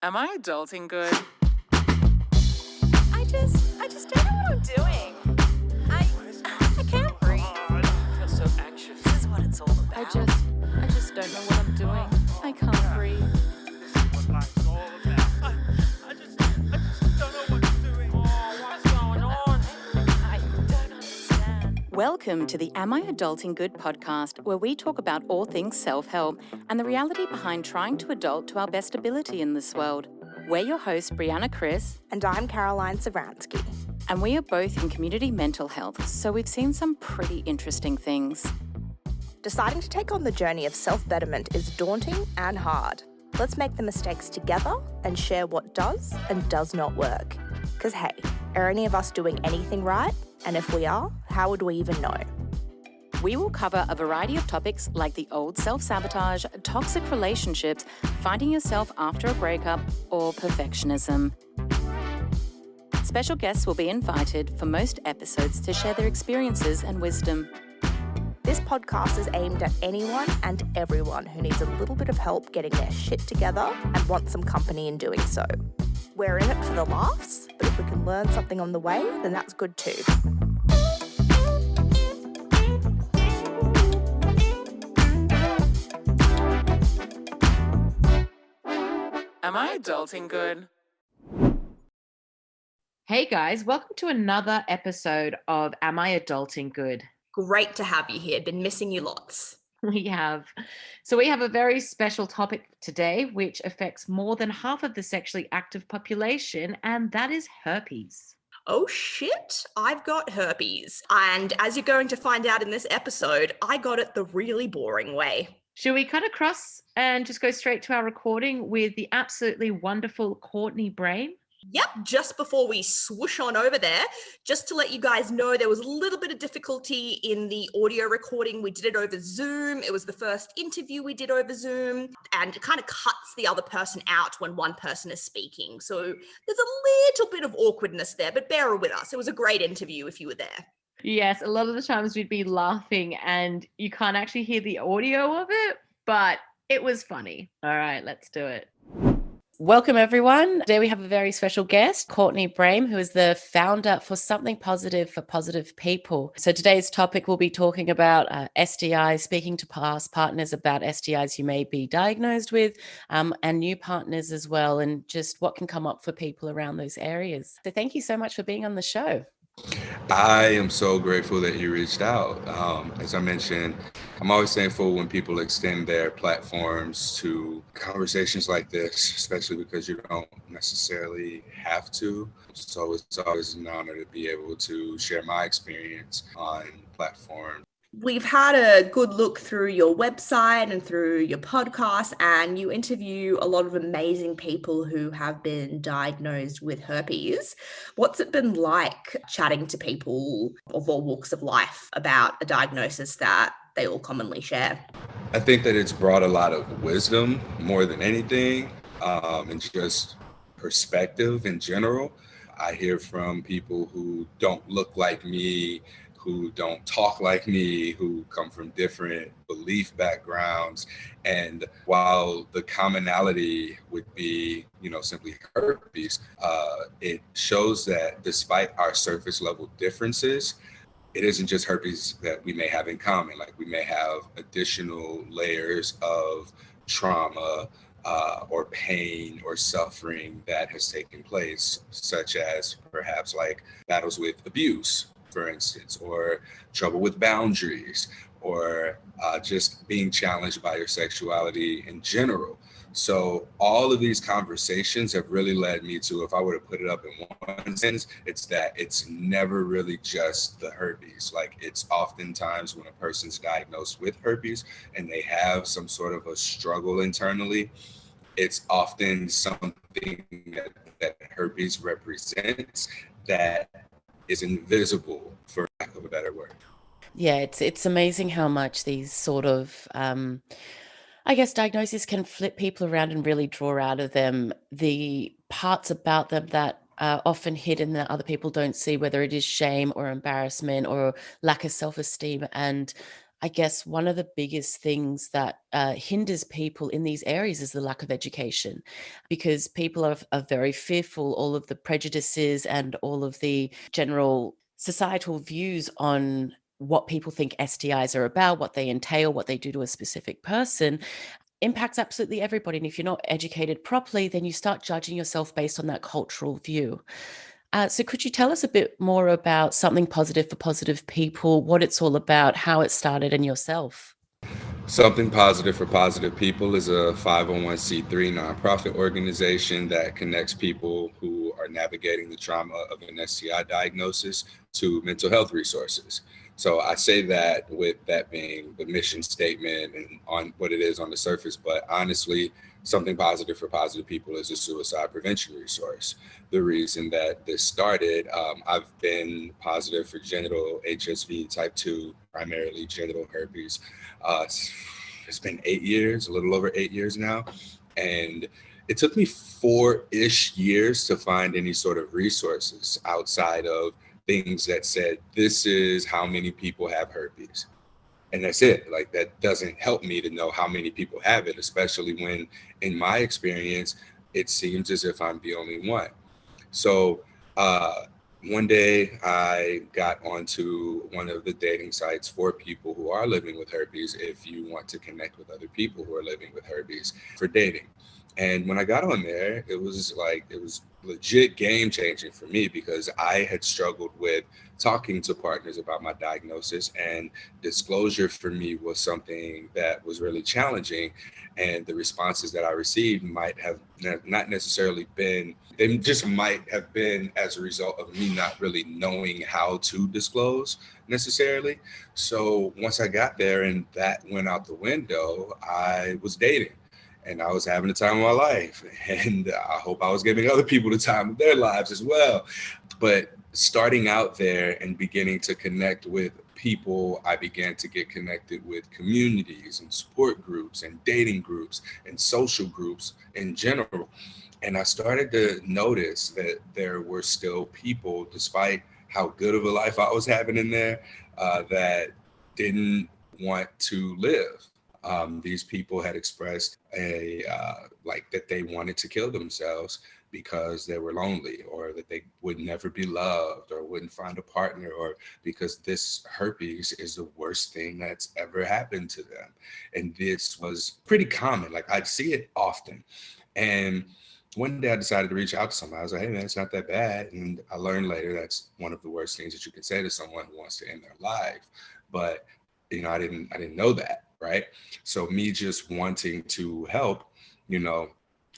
Am I adulting good? I just don't know what I'm doing. I can't breathe. I feel so anxious. This is what it's all about. I just don't know what I'm doing. I can't breathe. This is what life's all about. I just don't know what I'm doing. Oh, what's going on? I don't understand. Welcome to the Am I Adulting Good podcast, where we talk about all things self-help and the reality behind trying to adult to our best ability in this world. We're your hosts, Brianna, Kriss, And I'm Caroline Savransky. and we are both in community mental health, so we've seen some pretty interesting things. Deciding to take on the journey of self-betterment is daunting and hard. Let's make the mistakes together and share what does and does not work. Because hey, are any of us doing anything right? And if we are, how would we even know? We will cover a variety of topics like the old self-sabotage, toxic relationships, finding yourself after a breakup, or perfectionism. Special guests will be invited for most episodes to share their experiences and wisdom. This podcast is aimed at anyone and everyone who needs a little bit of help getting their shit together and wants some company in doing so. We're in it for the laughs, but if we can learn something on the way, then that's good too. Am I adulting good? Hey guys, welcome to another episode of Am I Adulting Good? Great to have you here. Been missing you lots. We have a very special topic today, which affects more than half of the sexually active population, and that is herpes. Oh shit, I've got herpes. And as you're going to find out in this episode, I got it the really boring way. Should we cut across and just go straight to our recording with the absolutely wonderful Courtney Brame? Yep, just before we swoosh on over there, just to let you guys know, there was a little bit of difficulty in the audio recording. We did it over Zoom. It was the first interview we did over Zoom, and it kind of cuts the other person out when one person is speaking. So there's a little bit of awkwardness there, but bear with us. It was a great interview if you were there. Yes, a lot of the times we'd be laughing and you can't actually hear the audio of it, but it was funny. All right, let's do it. Welcome, everyone. Today we have a very special guest, Courtney Brame, who is the founder for Something Positive for Positive People. So today's topic, we'll be talking about STIs, speaking to past partners about STIs you may be diagnosed with, and new partners as well, and just what can come up for people around those areas. So thank you so much for being on the show. I am so grateful that you reached out. As I mentioned, I'm always thankful when people extend their platforms to conversations like this, especially because you don't necessarily have to. So it's always an honor to be able to share my experience on platforms. We've had a good look through your website and through your podcast, and you interview a lot of amazing people who have been diagnosed with herpes. What's it been like chatting to people of all walks of life about a diagnosis that they all commonly share? I think that it's brought a lot of wisdom more than anything, and just perspective in general. I hear from people who don't look like me, who don't talk like me, who come from different belief backgrounds. And while the commonality would be, simply herpes, it shows that despite our surface level differences, it isn't just herpes that we may have in common. Like, we may have additional layers of trauma or pain or suffering that has taken place, such as perhaps like battles with abuse, for instance, or trouble with boundaries, or just being challenged by your sexuality in general. So all of these conversations have really led me to, if I were to put it up in one sentence, it's that it's never really just the herpes. Like, it's oftentimes when a person's diagnosed with herpes and they have some sort of a struggle internally, it's often something that herpes represents that is invisible, for lack of a better word. Yeah, it's amazing how much these sort of, diagnoses can flip people around and really draw out of them the parts about them that are often hidden that other people don't see, whether it is shame or embarrassment or lack of self-esteem. And I guess one of the biggest things that hinders people in these areas is the lack of education, because people are very fearful. All of the prejudices and all of the general societal views on what people think STIs are about, what they entail, what they do to a specific person, impacts absolutely everybody. And if you're not educated properly, then you start judging yourself based on that cultural view. So could you tell us a bit more about Something Positive for Positive People, what it's all about, how it started, and yourself? Something Positive for Positive People is a 501c3 nonprofit organization that connects people who are navigating the trauma of an STI diagnosis to mental health resources. So I say that with that being the mission statement and on what it is on the surface, but honestly, Something Positive for Positive People is a suicide prevention resource. The reason that this started, I've been positive for genital HSV type 2, primarily genital herpes. Uh, it's been 8 years, a little over 8 years now. And it took me 4-ish years to find any sort of resources outside of things that said, this is how many people have herpes. And that's it. Like, that doesn't help me to know how many people have it, especially when, in my experience, it seems as if I'm the only one. So one day I got onto one of the dating sites for people who are living with herpes, if you want to connect with other people who are living with herpes for dating. And when I got on there, it was legit game changing for me, because I had struggled with talking to partners about my diagnosis, and disclosure for me was something that was really challenging. And the responses that I received might have not necessarily been, they just might have been as a result of me not really knowing how to disclose necessarily. So once I got there and that went out the window, I was dating. And I was having the time of my life. And I hope I was giving other people the time of their lives as well. But starting out there and beginning to connect with people, I began to get connected with communities and support groups and dating groups and social groups in general. And I started to notice that there were still people, despite how good of a life I was having in there, that didn't want to live. These people had expressed that they wanted to kill themselves because they were lonely, or that they would never be loved, or wouldn't find a partner, or because this herpes is the worst thing that's ever happened to them. And this was pretty common. Like, I'd see it often. And one day I decided to reach out to somebody. I was like, hey man, it's not that bad. And I learned later that's one of the worst things that you can say to someone who wants to end their life. But I didn't know that. Right. So me just wanting to help,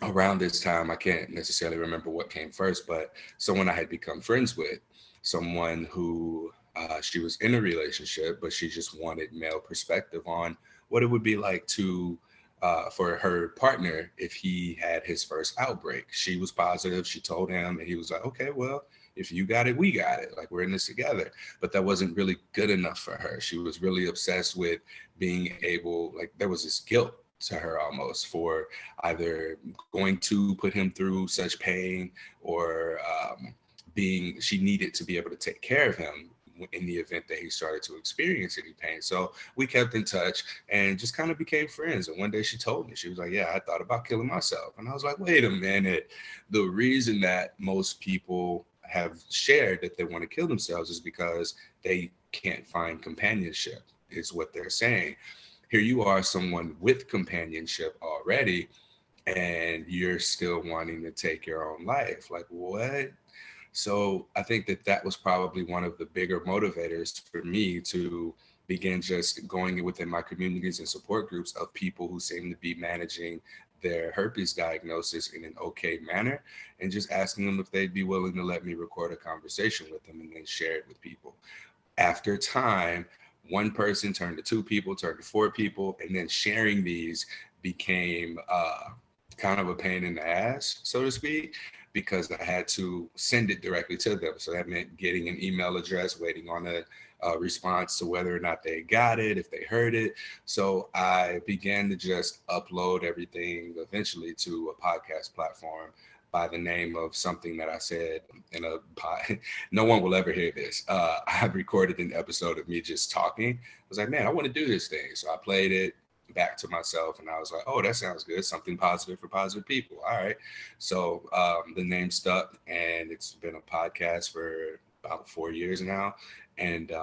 around this time, I can't necessarily remember what came first, but someone I had become friends with, someone who she was in a relationship, but she just wanted male perspective on what it would be like to for her partner if he had his first outbreak. She was positive. She told him, and he was like, okay, well, if you got it, we got it. Like, we're in this together. But that wasn't really good enough for her. She was really obsessed with being able, like, there was this guilt to her almost for either going to put him through such pain, or she needed to be able to take care of him in the event that he started to experience any pain. So we kept in touch and just kind of became friends. And one day she told me, she was like, yeah, I thought about killing myself. And I was like, wait a minute. The reason that most people have shared that they want to kill themselves is because they can't find companionship, is what they're saying. Here you are, someone with companionship already, and you're still wanting to take your own life. Like, what? So I think that was probably one of the bigger motivators for me to begin just going within my communities and support groups of people who seem to be managing their herpes diagnosis in an okay manner, and just asking them if they'd be willing to let me record a conversation with them and then share it with people. After time, one person turned to 2 people, turned to 4 people, and then sharing these became kind of a pain in the ass, so to speak, because I had to send it directly to them. So that meant getting an email address, waiting on a response to whether or not they got it, if they heard it. So I began to just upload everything eventually to a podcast platform by the name of something that I said in a pod. No one will ever hear this. I recorded an episode of me just talking. I was like, man, I want to do this thing. So I played it back to myself and I was like, oh, that sounds good. Something positive for positive people. All right. So the name stuck, and it's been a podcast for about 4 years now. And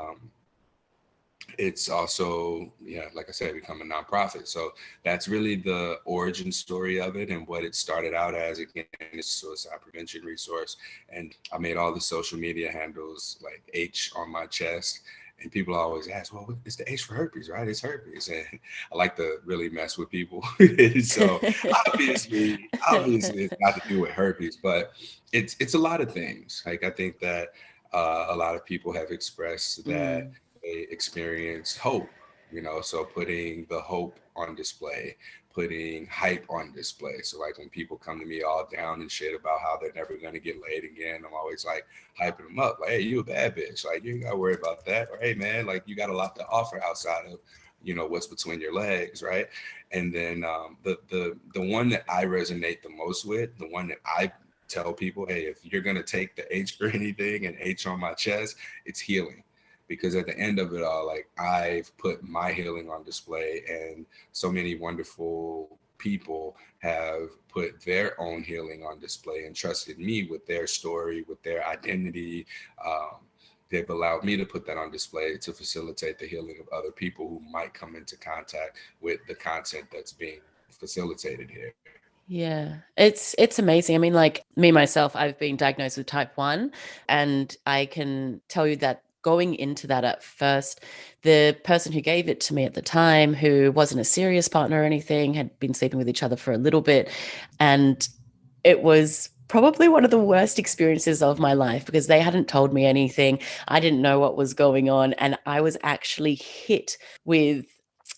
it's also, like I said, become a nonprofit. So that's really the origin story of it, and what it started out as. Again, it's a suicide prevention resource. And I made all the social media handles like H on my chest. And people always ask, well, it's the H for herpes, right? It's herpes. And I like to really mess with people. So obviously it's got to do with herpes, but it's a lot of things. Like, I think that a lot of people have expressed that they experience hope, so putting the hope on display, putting hype on display. So like when people come to me all down and shit about how they're never going to get laid again, I'm always like hyping them up. Like, hey, you a bad bitch. Like, you ain't got to worry about that. Or, hey, man, like, you got a lot to offer outside of, what's between your legs, right? And then the one that I resonate the most with, the one that I tell people, hey, if you're going to take the H for anything and H on my chest, it's healing. Because at the end of it all, like, I've put my healing on display, and so many wonderful people have put their own healing on display and trusted me with their story, with their identity. They've allowed me to put that on display to facilitate the healing of other people who might come into contact with the content that's being facilitated here. Yeah, it's amazing. I mean, like me, myself, I've been diagnosed with type 1, and I can tell you that going into that at first, the person who gave it to me at the time, who wasn't a serious partner or anything, had been sleeping with each other for a little bit. And it was probably one of the worst experiences of my life, because they hadn't told me anything. I didn't know what was going on. And I was actually hit with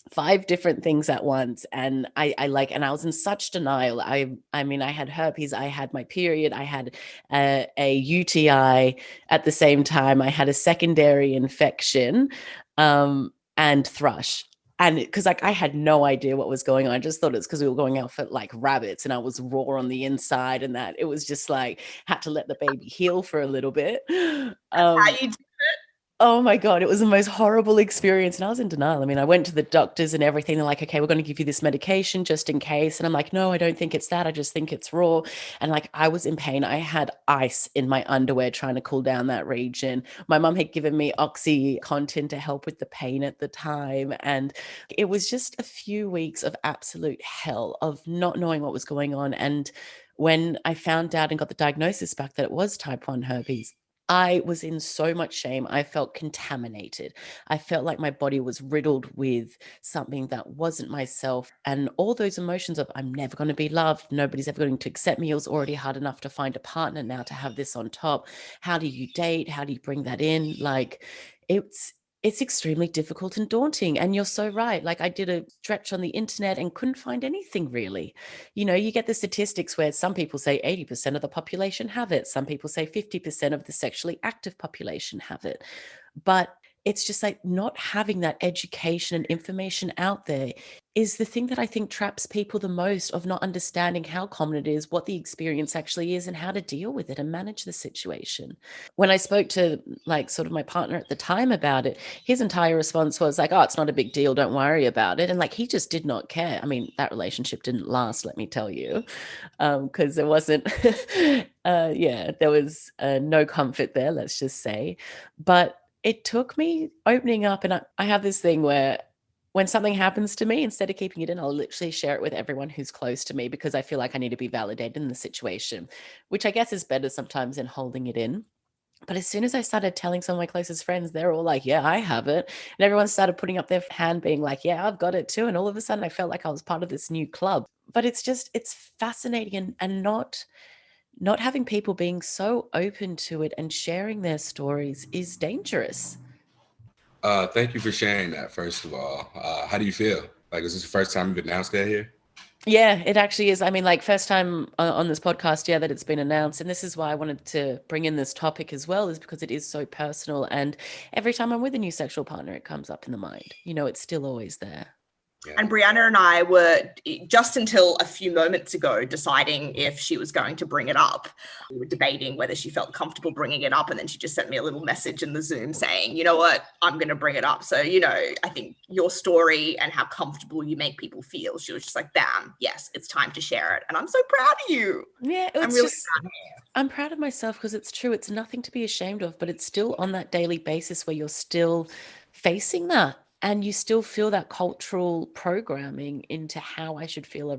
5 different things at once. And I was in such denial. I mean, I had herpes, I had my period, I had a UTI at the same time. I had a secondary infection and thrush. And because like I had no idea what was going on. I just thought it's because we were going out for like rabbits and I was raw on the inside, and that it was just like had to let the baby heal for a little bit. How you do Oh my God, it was the most horrible experience. And I was in denial. I mean, I went to the doctors and everything. They're like, okay, we're going to give you this medication just in case. And I'm like, no, I don't think it's that. I just think it's raw. And like, I was in pain. I had ice in my underwear trying to cool down that region. My mum had given me OxyContin to help with the pain at the time. And it was just a few weeks of absolute hell of not knowing what was going on. And when I found out and got the diagnosis back that it was type 1 herpes, I was in so much shame. I felt contaminated. I felt like my body was riddled with something that wasn't myself. And all those emotions of I'm never going to be loved. Nobody's ever going to accept me. It was already hard enough to find a partner. Now to have this on top. How do you date? How do you bring that in? Like it's extremely difficult and daunting. And you're so right. Like I did a stretch on the internet and couldn't find anything really. You get the statistics where some people say 80% of the population have it. Some people say 50% of the sexually active population have it. But it's just like not having that education and information out there is the thing that I think traps people the most, of not understanding how common it is, what the experience actually is, and how to deal with it and manage the situation. When I spoke to like sort of my partner at the time about it, his entire response was like, oh, it's not a big deal. Don't worry about it. And like, he just did not care. I mean, that relationship didn't last, let me tell you, because there wasn't, there was no comfort there, let's just say. But it took me opening up, and I have this thing where when something happens to me, instead of keeping it in, I'll literally share it with everyone who's close to me, because I feel like I need to be validated in the situation, which I guess is better sometimes than holding it in. But as soon as I started telling some of my closest friends, they're all like, yeah, I have it. And everyone started putting up their hand being like, yeah, I've got it too. And all of a sudden I felt like I was part of this new club. But it's fascinating, and not having people being so open to it and sharing their stories is dangerous. Thank you for sharing that, first of all. How do you feel? Like, is this the first time you've announced that here? Yeah, it actually is. I mean, like first time on this podcast, that it's been announced. And this is why I wanted to bring in this topic as well, is because it is so personal. And every time I'm with a new sexual partner, it comes up in the mind. It's still always there. Yeah. And Brianna and I were just until a few moments ago deciding if she was going to bring it up. We were debating whether she felt comfortable bringing it up. And then she just sent me a little message in the Zoom saying, you know what, I'm going to bring it up. So, I think your story and how comfortable you make people feel, she was just like, bam, yes, it's time to share it. And I'm so proud of you. Yeah, I'm really proud. I'm proud of myself because it's true. It's nothing to be ashamed of, but it's still on that daily basis where you're still facing that and you still feel that cultural programming into how I should feel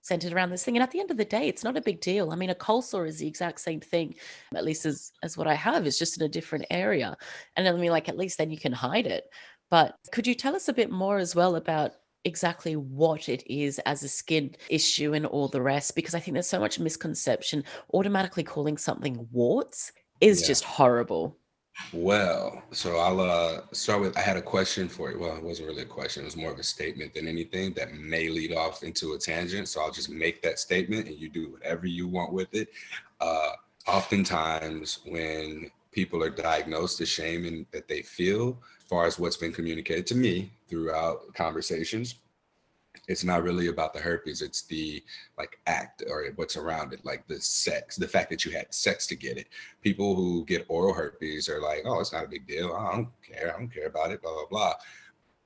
centered around this thing. And at the end of the day, it's not a big deal. I mean, a cold sore is the exact same thing, at least as what I have, is just in a different area. And I mean, like, at least then you can hide it. But could you tell us a bit more as well about exactly what it is as a skin issue and all the rest? Because I think there's so much misconception. Automatically calling something warts is Yeah. just horrible. Well, so I'll start with, I had a question for you. Well, it wasn't really a question. It was more of a statement than anything that may lead off into a tangent. So I'll just make that statement and you do whatever you want with it. Oftentimes when people are diagnosed, the shame that they feel, as far as what's been communicated to me throughout conversations, it's not really about the herpes. It's the act or what's around it, like the sex, the fact that you had sex to get it. People who get oral herpes are like, oh, it's not a big deal. I don't care about it, blah, blah, blah.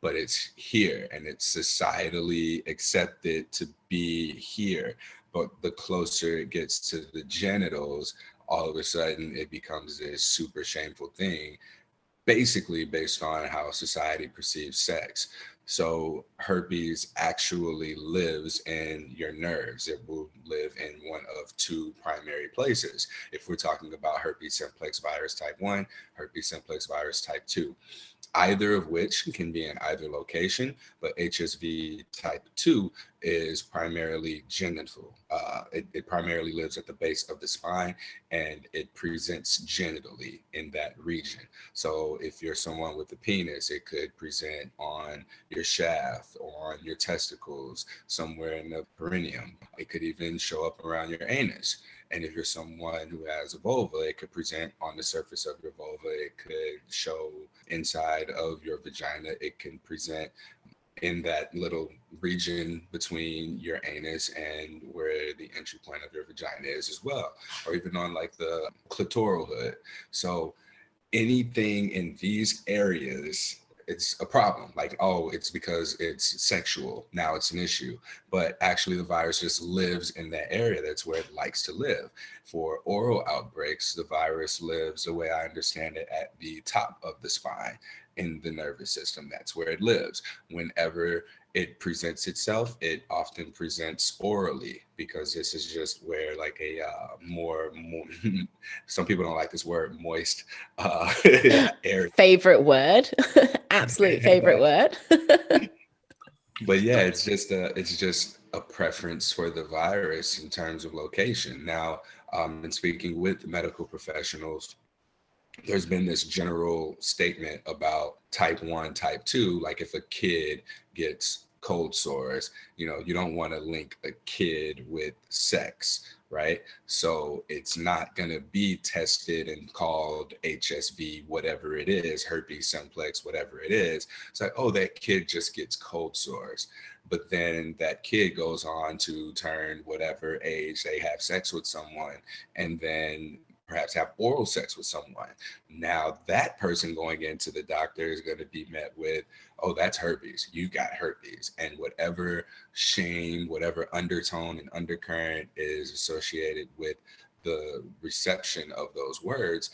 But it's here and it's societally accepted to be here. But the closer it gets to the genitals, all of a sudden it becomes this super shameful thing, basically based on how society perceives sex. So herpes actually lives in your nerves. It will live in one of two primary places. If we're talking about herpes simplex virus type 1, herpes simplex virus type 2, either of which can be in either location, but HSV type 2 is primarily genital. It primarily lives at the base of the spine and it presents genitally in that region. So if you're someone with a penis, it could present on your shaft or on your testicles, somewhere in the perineum. It could even show up around your anus. And if you're someone who has a vulva, it could present on the surface of your vulva. It could show inside of your vagina. It can present in that little region between your anus and where the entry point of your vagina is as well, or even on the clitoral hood. So anything in these areas, it's a problem. It's because it's sexual. Now it's an issue. But actually the virus just lives in that area. That's where it likes to live. For oral outbreaks, the virus lives, the way I understand it, at the top of the spine in the nervous system. That's where it lives. Whenever it presents itself, it often presents orally, because this is just where more some people don't like this word, moist air. Favorite word. Absolute favorite word. But yeah, it's just a preference for the virus in terms of location. Now, in speaking with medical professionals, there's been this general statement about type 1, type 2, like if a kid gets cold sores, you don't want to link a kid with sex, right? So it's not going to be tested and called HSV, whatever it is, herpes simplex, whatever it is. It's like, oh, that kid just gets cold sores. But then that kid goes on to turn whatever age they have sex with someone, and then perhaps have oral sex with someone. Now that person going into the doctor is going to be met with, oh, that's herpes. You got herpes. And whatever shame, whatever undertone and undercurrent is associated with the reception of those words,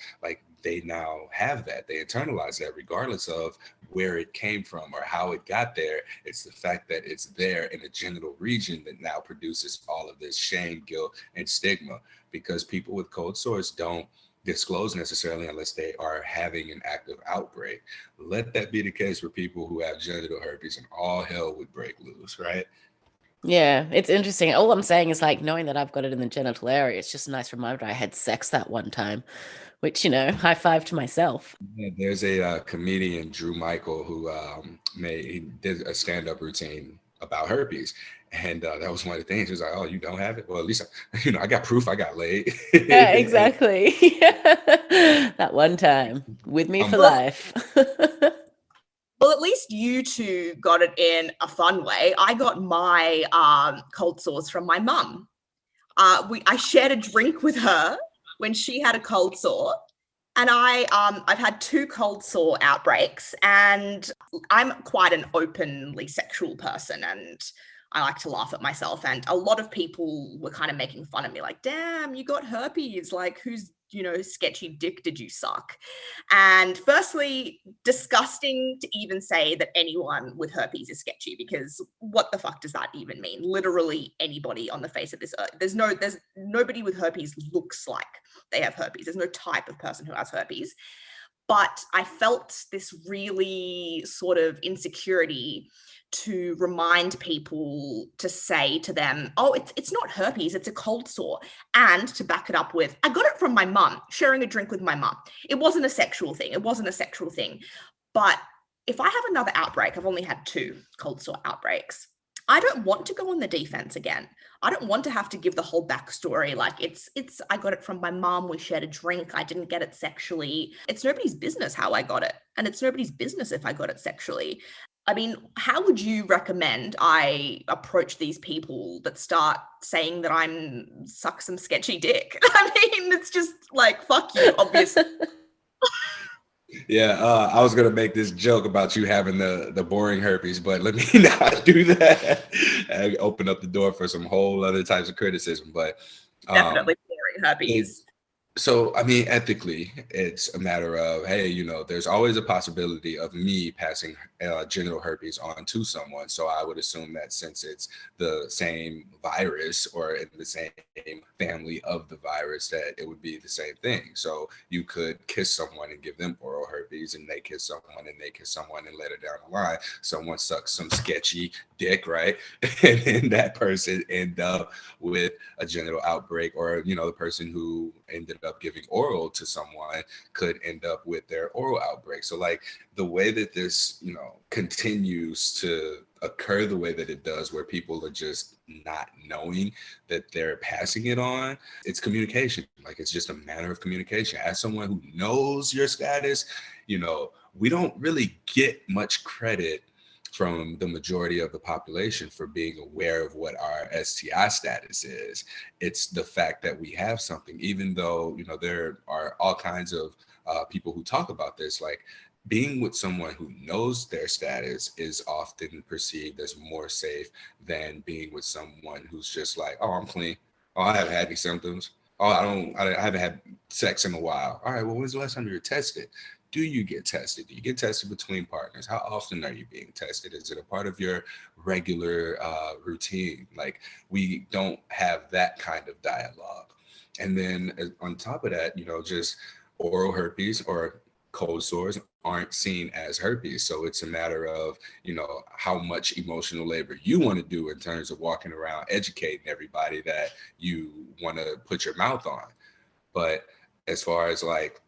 they now have that. They internalize that regardless of where it came from or how it got there. It's the fact that it's there in a genital region that now produces all of this shame, guilt, and stigma, because people with cold sores don't disclose necessarily unless they are having an active outbreak. Let that be the case for people who have genital herpes and all hell would break loose, right? Yeah, it's interesting. All I'm saying is knowing that I've got it in the genital area, it's just a nice reminder I had sex that one time, which, high five to myself. Yeah, there's a comedian, Drew Michael, who he did a stand-up routine about herpes. And that was one of the things. He was like, oh, you don't have it? Well, at least, I got proof I got laid. Yeah, exactly. That one time with me for life. Well, at least you two got it in a fun way. I got my cold sores from my mum. I shared a drink with her when she had a cold sore. And I've had 2 cold sore outbreaks, and I'm quite an openly sexual person, and I like to laugh at myself. And a lot of people were kind of making fun of me, like, damn, you got herpes. Like, whose, sketchy dick did you suck? And firstly, disgusting to even say that anyone with herpes is sketchy, because what the fuck does that even mean? Literally anybody on the face of this earth. There's nobody with herpes looks like they have herpes. There's no type of person who has herpes. But I felt this really sort of insecurity to remind people, to say to them, oh, it's not herpes, it's a cold sore. And to back it up with, I got it from my mum, sharing a drink with my mum. It wasn't a sexual thing. But if I have another outbreak, I've only had 2 cold sore outbreaks, I don't want to go on the defense again. I don't want to have to give the whole backstory. Like, it's I got it from my mom. We shared a drink. I didn't get it sexually. It's nobody's business how I got it. And it's nobody's business if I got it sexually. I mean, how would you recommend I approach these people that start saying that I'm suck some sketchy dick? I mean, it's just like, fuck you, obviously. Yeah, I was gonna make this joke about you having the boring herpes, but let me not do that. And open up the door for some whole other types of criticism. But Definitely boring herpes. So, I mean, ethically, it's a matter of, hey, there's always a possibility of me passing genital herpes on to someone. So I would assume that since it's the same virus or in the same family of the virus, that it would be the same thing. So you could kiss someone and give them oral herpes, and they kiss someone and they kiss someone, and later down the line, someone sucks some sketchy dick, right? And then that person end up with a genital outbreak, or, the person who ended up giving oral to someone could end up with their oral outbreak. So like the way that this, continues to occur the way that it does, where people are just not knowing that they're passing it on, it's communication. Like, it's just a matter of communication. As someone who knows your status, we don't really get much credit from the majority of the population for being aware of what our STI status is. It's the fact that we have something, even though, there are all kinds of people who talk about this, like being with someone who knows their status is often perceived as more safe than being with someone who's just like, oh, I'm clean. Oh, I haven't had any symptoms. Oh, I haven't had sex in a while. All right, well, when's the last time you were tested? Do you get tested? Do you get tested between partners? How often are you being tested? Is it a part of your regular routine? Like, we don't have that kind of dialogue. And then on top of that, just oral herpes or cold sores aren't seen as herpes. So it's a matter of, how much emotional labor you want to do in terms of walking around educating everybody that you want to put your mouth on. But as far as like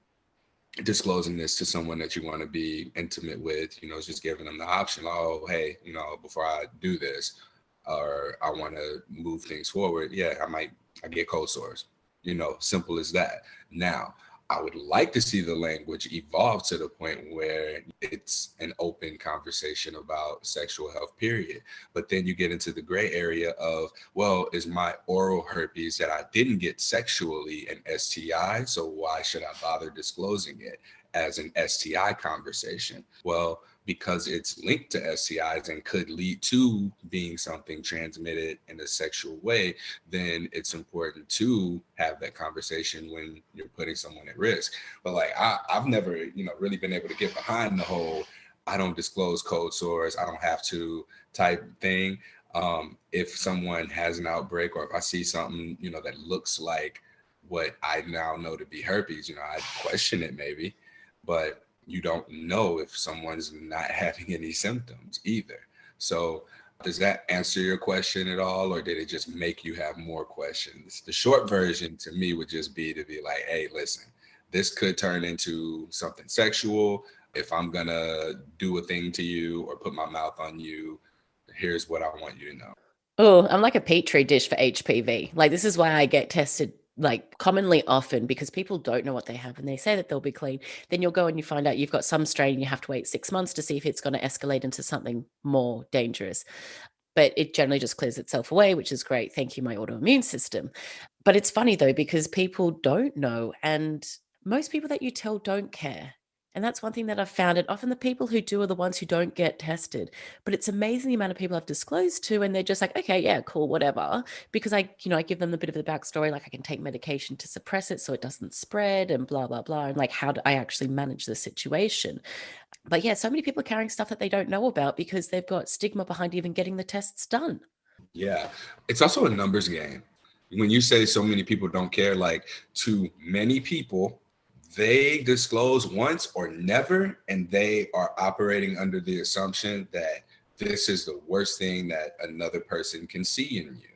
disclosing this to someone that you want to be intimate with, it's just giving them the option. Oh, hey, before I do this, or I want to move things forward, I get cold sores, simple as that. Now, I would like to see the language evolve to the point where it's an open conversation about sexual health, period. But then you get into the gray area of, well, is my oral herpes that I didn't get sexually an STI? So why should I bother disclosing it as an STI conversation? Well, because it's linked to STIs and could lead to being something transmitted in a sexual way, then it's important to have that conversation when you're putting someone at risk. But like, I've never, really been able to get behind the whole, I don't disclose cold sores, I don't have to type thing. If someone has an outbreak, or if I see something, that looks like what I now know to be herpes, I'd question it maybe, but you don't know if someone's not having any symptoms either. So does that answer your question at all, or did it just make you have more questions? The short version to me would just be to be like, hey, listen, this could turn into something sexual. If I'm gonna do a thing to you or put my mouth on you, here's what I want you to know. Oh, I'm like a petri dish for HPV. Like, this is why I get tested like commonly often, because people don't know what they have and they say that they'll be clean, then you'll go and you find out you've got some strain and you have to wait 6 months to see if it's going to escalate into something more dangerous. But it generally just clears itself away, which is great. Thank you, my autoimmune system. But it's funny though, because people don't know, and most people that you tell don't care. And that's one thing that I've found. And often the people who do are the ones who don't get tested. But it's amazing the amount of people I've disclosed to, and they're just like, okay, yeah, cool, whatever. Because I give them a bit of the backstory, like I can take medication to suppress it so it doesn't spread and blah, blah, blah. And like, how do I actually manage the situation? But yeah, so many people are carrying stuff that they don't know about because they've got stigma behind even getting the tests done. Yeah, it's also a numbers game. When you say so many people don't care, like to many people, they disclose once or never, and they are operating under the assumption that this is the worst thing that another person can see in you.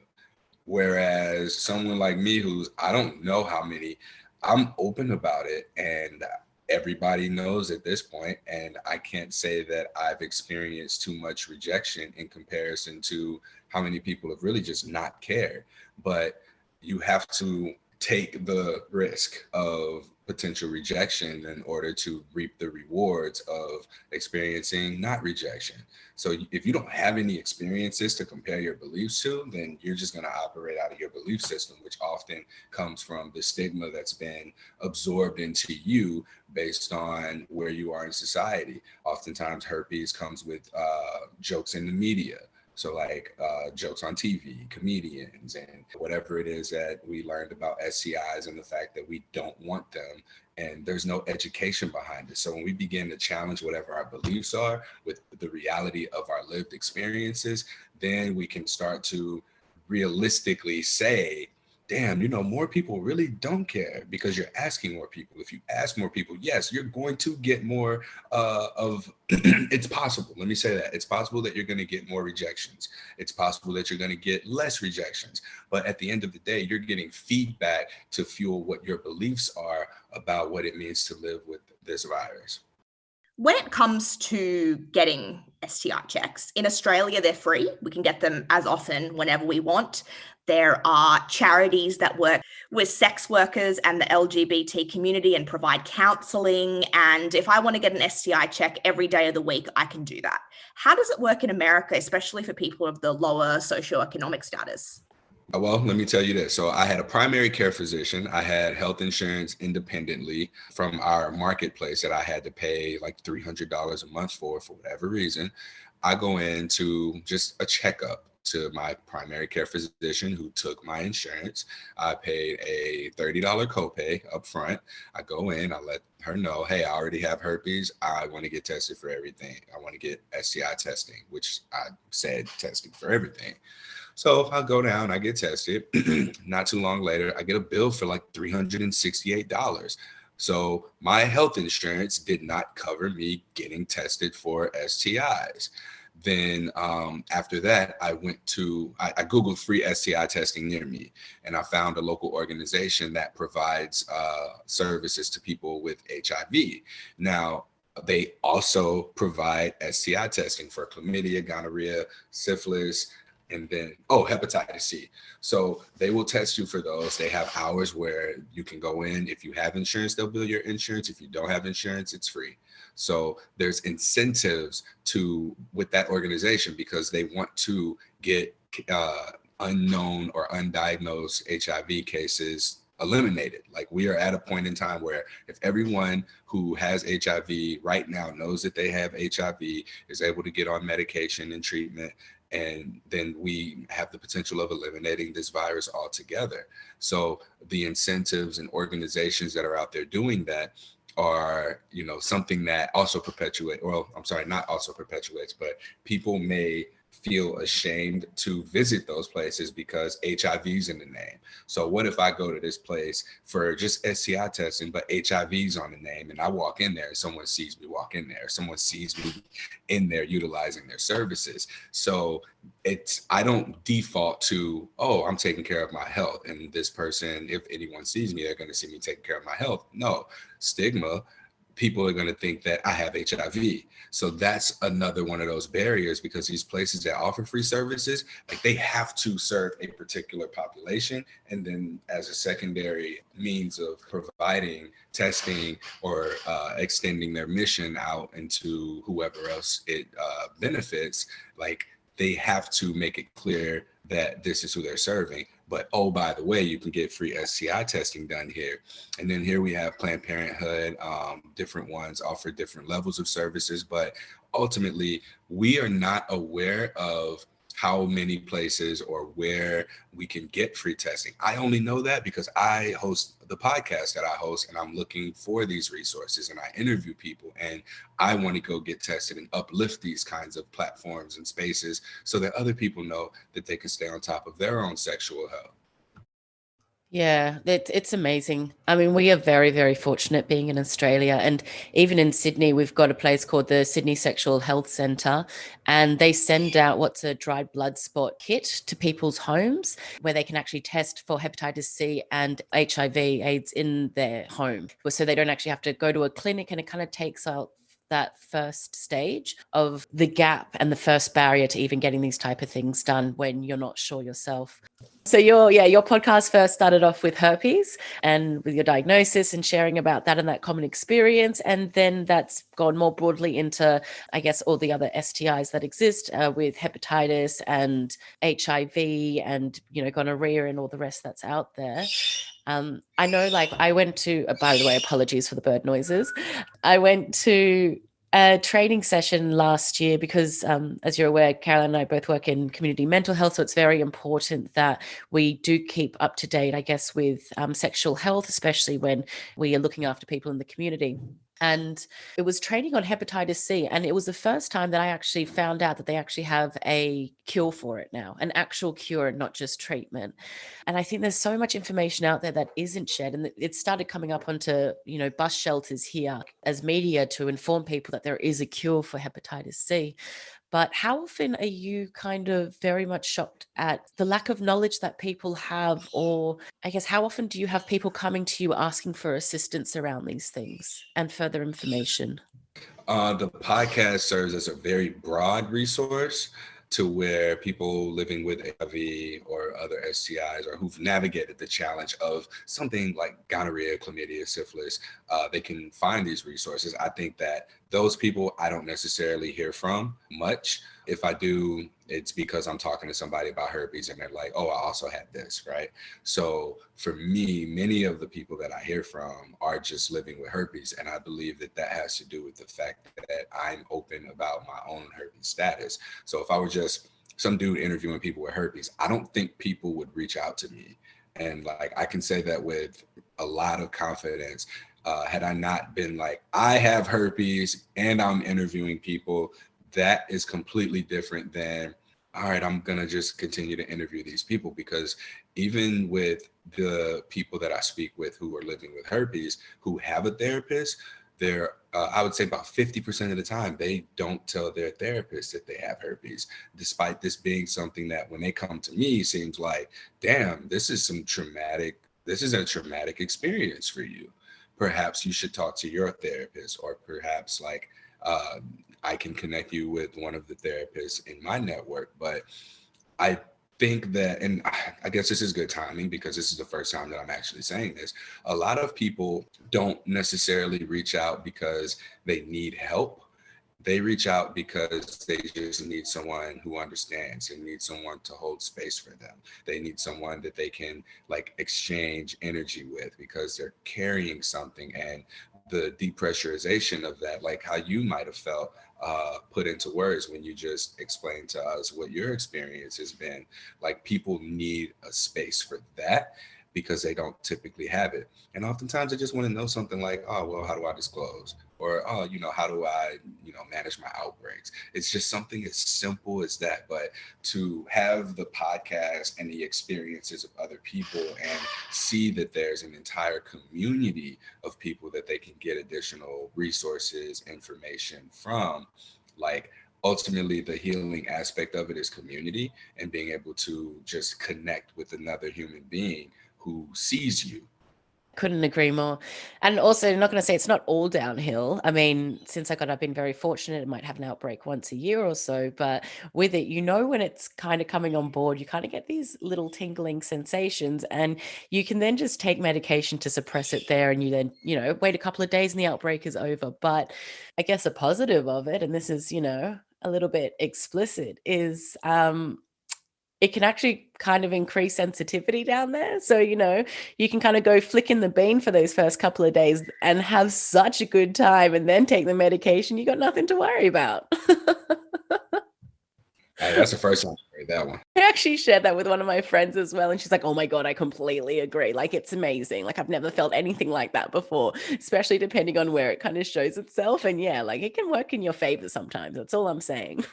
Whereas someone like me, I don't know how many, I'm open about it, and everybody knows at this point, and I can't say that I've experienced too much rejection in comparison to how many people have really just not cared. But you have to take the risk of potential rejection in order to reap the rewards of experiencing not rejection. So if you don't have any experiences to compare your beliefs to, then you're just going to operate out of your belief system, which often comes from the stigma that's been absorbed into you based on where you are in society. Oftentimes herpes comes with jokes in the media. So like jokes on TV, comedians, and whatever it is that we learned about STIs and the fact that we don't want them, and there's no education behind it. So when we begin to challenge whatever our beliefs are with the reality of our lived experiences, then we can start to realistically say, damn, more people really don't care, because you're asking more people. If you ask more people, yes, you're going to get more of, it's possible. Let me say that. It's possible that you're going to get more rejections. It's possible that you're going to get less rejections. But at the end of the day, you're getting feedback to fuel what your beliefs are about what it means to live with this virus. When it comes to getting STI checks, in Australia, they're free. We can get them as often whenever we want. There are charities that work with sex workers and the LGBT community and provide counseling. And if I want to get an STI check every day of the week, I can do that. How does it work in America, especially for people of the lower socioeconomic status? Well, let me tell you this. So I had a primary care physician. I had health insurance independently from our marketplace that I had to pay like $300 a month for whatever reason. I go into just a checkup to my primary care physician who took my insurance. I paid a $30 copay up front. I go in, I let her know, hey, I already have herpes. I want to get tested for everything. I want to get STI testing, which I said testing for everything. So I go down, I get tested. Not too long later, I get a bill for like $368. So my health insurance did not cover me getting tested for STIs. Then after that, I Googled free STI testing near me, and I found a local organization that provides services to people with HIV. Now, they also provide STI testing for chlamydia, gonorrhea, syphilis, and then, hepatitis C. So they will test you for those. They have hours where you can go in. If you have insurance, they'll bill your insurance. If you don't have insurance, it's free. So there's incentives with that organization because they want to get unknown or undiagnosed HIV cases eliminated. Like, we are at a point in time where if everyone who has HIV right now knows that they have HIV, is able to get on medication and treatment, and then we have the potential of eliminating this virus altogether. So the incentives and organizations that are out there doing that are, something that also not also perpetuates, but people may feel ashamed to visit those places because HIV's in the name. So what if I go to this place for just STI testing, but HIV's on the name, and I walk in there and someone sees me walk in there, someone sees me in there utilizing their services. So I don't default to, I'm taking care of my health, and this person, if anyone sees me, they're going to see me taking care of my health. No, stigma, people are going to think that I have HIV. So that's another one of those barriers, because these places that offer free services, like, they have to serve a particular population. And then as a secondary means of providing testing or extending their mission out into whoever else it benefits, like, they have to make it clear that this is who they're serving. But, oh, by the way, you can get free STI testing done here. And then here we have Planned Parenthood, different ones offer different levels of services. But ultimately, we are not aware of how many places or where we can get free testing. I only know that because I host the podcast that I host, and I'm looking for these resources, and I interview people, and I want to go get tested and uplift these kinds of platforms and spaces so that other people know that they can stay on top of their own sexual health. Yeah, it's amazing. I mean, we are very, very fortunate being in Australia. And even in Sydney, we've got a place called the Sydney Sexual Health Centre, and they send out what's a dried blood spot kit to people's homes where they can actually test for hepatitis C and HIV/AIDS in their home. So they don't actually have to go to a clinic, and it kind of takes out that first stage of the gap and the first barrier to even getting these type of things done when you're not sure yourself. So your podcast first started off with herpes and with your diagnosis and sharing about that and that common experience. And then that's gone more broadly into, I guess, all the other STIs that exist with hepatitis and HIV and, gonorrhea and all the rest that's out there. I know, like, I went to, by the way, apologies for the bird noises. I went to a training session last year because, as you're aware, Caroline and I both work in community mental health. So it's very important that we do keep up to date, I guess, with sexual health, especially when we are looking after people in the community. And it was training on hepatitis C. And it was the first time that I actually found out that they actually have a cure for it now, an actual cure, not just treatment. And I think there's so much information out there that isn't shared. And it started coming up onto, bus shelters here as media to inform people that there is a cure for hepatitis C. But how often are you kind of very much shocked at the lack of knowledge that people have? Or I guess, how often do you have people coming to you asking for assistance around these things and further information? The podcast serves as a very broad resource to where people living with HIV or other STIs, or who've navigated the challenge of something like gonorrhea, chlamydia, syphilis, they can find these resources. I think that those people I don't necessarily hear from much. If I do, it's because I'm talking to somebody about herpes and they're like, oh, I also had this, right? So for me, many of the people that I hear from are just living with herpes. And I believe that that has to do with the fact that I'm open about my own herpes status. So if I were just some dude interviewing people with herpes, I don't think people would reach out to me. And like, I can say that with a lot of confidence. Had I not been like, I have herpes and I'm interviewing people, that is completely different than, all right, I'm going to just continue to interview these people. Because even with the people that I speak with who are living with herpes, who have a therapist, they're, I would say about 50% of the time, they don't tell their therapist that they have herpes, despite this being something that when they come to me seems like, damn, this is a traumatic experience for you. Perhaps you should talk to your therapist, or perhaps like, I can connect you with one of the therapists in my network. But I think that, and I guess this is good timing because this is the first time that I'm actually saying this, a lot of people don't necessarily reach out because they need help. They reach out because they just need someone who understands. They need someone to hold space for them. They need someone that they can like exchange energy with because they're carrying something, and the depressurization of that, like how you might have felt, put into words when you just explained to us what your experience has been. Like, people need a space for that because they don't typically have it. And oftentimes they just want to know something like, oh, well, how do I disclose? Or, oh, how do I, manage my outbreaks? It's just something as simple as that. But to have the podcast and the experiences of other people and see that there's an entire community of people that they can get additional resources, information from, like, ultimately the healing aspect of it is community and being able to just connect with another human being who sees you. Couldn't agree more. And also, not going to say it's not all downhill. I mean, since I've been very fortunate. It might have an outbreak once a year or so, but with it, when it's kind of coming on board, you kind of get these little tingling sensations, and you can then just take medication to suppress it there. And you then, wait a couple of days and the outbreak is over. But I guess a positive of it, and this is, a little bit explicit, is it can actually kind of increase sensitivity down there. So, you can kind of go flicking the bean for those first couple of days and have such a good time, and then take the medication. You got nothing to worry about. Hey, that's the first time I heard that one. I actually shared that with one of my friends as well. And she's like, oh my God, I completely agree. Like, it's amazing. Like, I've never felt anything like that before, especially depending on where it kind of shows itself. And yeah, like, it can work in your favor sometimes. That's all I'm saying.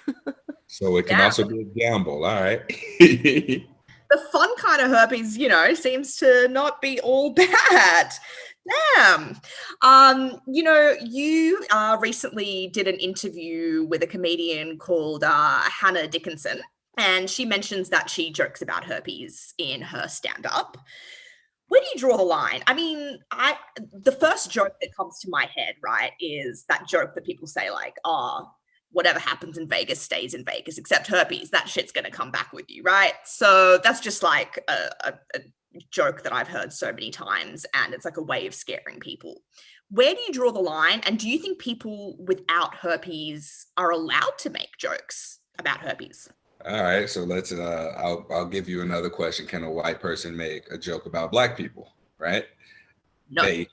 So it can also be a gamble. All right. The fun kind of herpes, seems to not be all bad. Damn. You recently did an interview with a comedian called Hannah Dickinson, and she mentions that she jokes about herpes in her stand-up. Where do you draw the line? I mean, the first joke that comes to my head, right, is that joke that people say, like, oh, whatever happens in Vegas stays in Vegas, except herpes. That shit's going to come back with you, right? So that's just like a joke that I've heard so many times, and it's like a way of scaring people. Where do you draw the line? And do you think people without herpes are allowed to make jokes about herpes? All right. So let's, I'll give you another question. Can a white person make a joke about Black people? Right? No.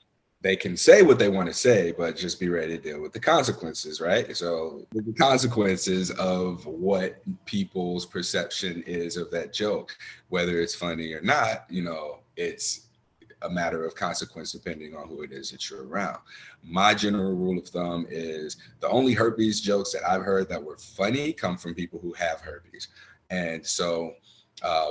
They can say what they want to say, but just be ready to deal with the consequences, right? So the consequences of what people's perception is of that joke, whether it's funny or not, it's a matter of consequence depending on who it is that you're around. My general rule of thumb is the only herpes jokes that I've heard that were funny come from people who have herpes. And so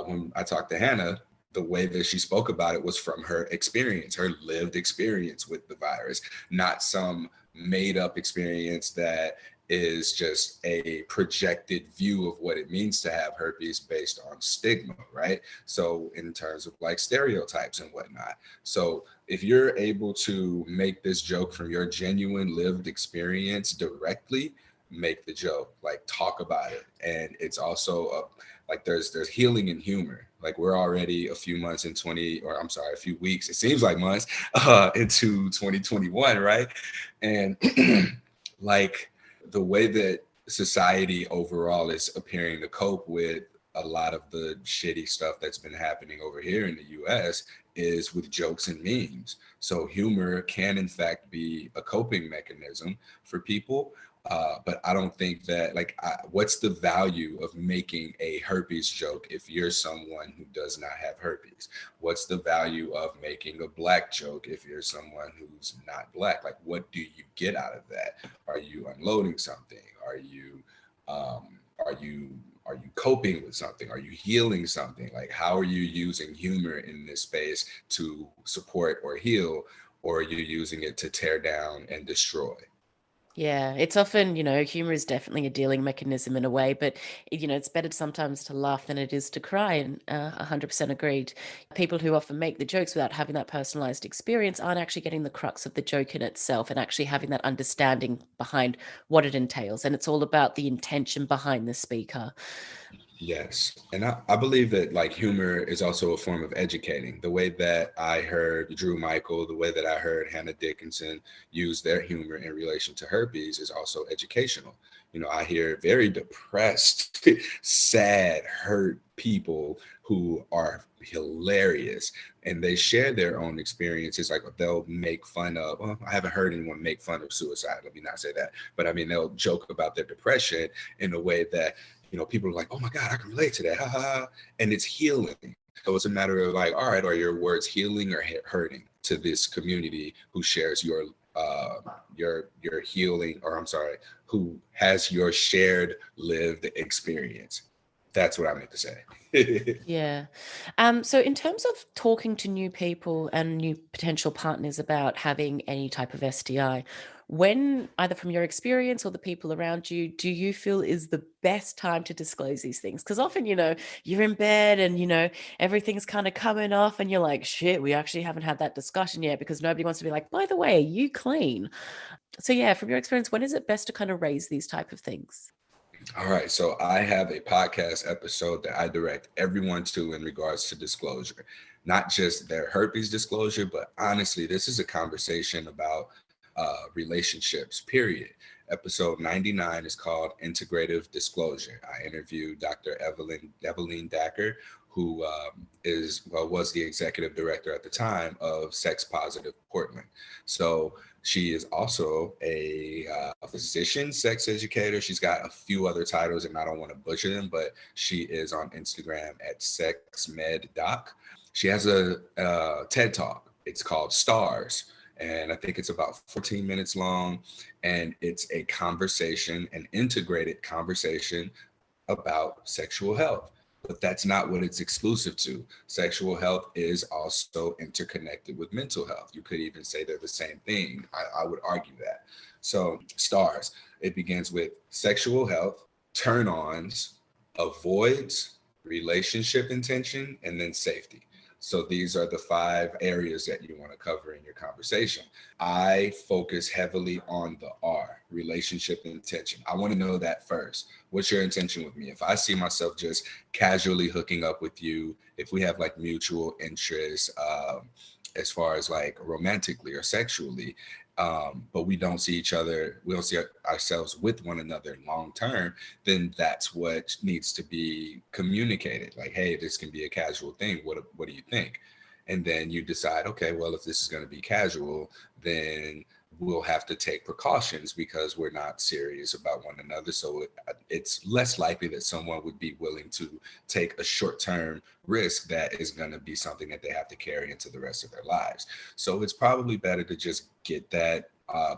when I talked to Hannah, the way that she spoke about it was from her experience, her lived experience with the virus, not some made up experience that is just a projected view of what it means to have herpes based on stigma, right? So in terms of like stereotypes and whatnot. So if you're able to make this joke from your genuine lived experience directly, make the joke, like talk about it. And it's also like there's healing in humor. Like we're already a few weeks, it seems like months into 2021, right? And like the way that society overall is appearing to cope with a lot of the shitty stuff that's been happening over here in the US is with jokes and memes. So humor can in fact be a coping mechanism for people. But I don't think that what's the value of making a herpes joke if you're someone who does not have herpes? What's the value of making a Black joke if you're someone who's not Black? Like, what do you get out of that? Are you unloading something? Are you coping with something? Are you healing something? Like, how are you using humor in this space to support or heal, or are you using it to tear down and destroy? Yeah, it's often, humor is definitely a dealing mechanism in a way, but it's better sometimes to laugh than it is to cry. And 100% agreed. People who often make the jokes without having that personalized experience aren't actually getting the crux of the joke in itself and actually having that understanding behind what it entails. And it's all about the intention behind the speaker. Yes. And I believe that like humor is also a form of educating. The way that I heard Drew Michael, the way that I heard Hannah Dickinson use their humor in relation to herpes is also educational. I hear very depressed, sad, hurt people who are hilarious, and they share their own experiences. Like they'll make fun of, well, I haven't heard anyone make fun of suicide. Let me not say that. But I mean, they'll joke about their depression in a way that people are like, oh my God, I can relate to that. And it's healing. So it's a matter of like, all right, are your words healing or hurting to this community who shares your healing, or I'm sorry, who has your shared lived experience? That's what I meant to say. Yeah. So in terms of talking to new people and new potential partners about having any type of STI, when either from your experience or the people around you, do you feel is the best time to disclose these things? Because often, you're in bed and, everything's kind of coming off and you're like, shit, we actually haven't had that discussion yet because nobody wants to be like, by the way, are you clean? So yeah, from your experience, when is it best to kind of raise these type of things? All right, so I have a podcast episode that I direct everyone to in regards to disclosure, not just their herpes disclosure, but honestly, this is a conversation about relationships, period. Episode 99 is called Integrative Disclosure. I interviewed Dr. Evelyn Dacker, who was the executive director at the time of Sex Positive Portland. So she is also a physician, sex educator. She's got a few other titles, and I don't want to butcher them, but she is on Instagram at sexmeddoc. She has a TED Talk. It's called Stars, and I think it's about 14 minutes long, and it's a conversation, an integrated conversation about sexual health. But that's not what it's exclusive to. Sexual health is also interconnected with mental health. You could even say they're the same thing. I would argue that. So STARS, it begins with sexual health, turn-ons, avoids, relationship intention, and then safety. So these are the 5 areas that you want to cover in your conversation. I focus heavily on the R, relationship intention. I want to know that first. What's your intention with me? If I see myself just casually hooking up with you, if we have like mutual interests, as far as like romantically or sexually, but we don't see each other, we don't see ourselves with one another long term, then that's what needs to be communicated. Like, hey, this can be a casual thing. What do you think? And then you decide, okay, well, if this is going to be casual, then we'll have to take precautions because we're not serious about one another. So it's less likely that someone would be willing to take a short-term risk that is going to be something that they have to carry into the rest of their lives. So it's probably better to just get that,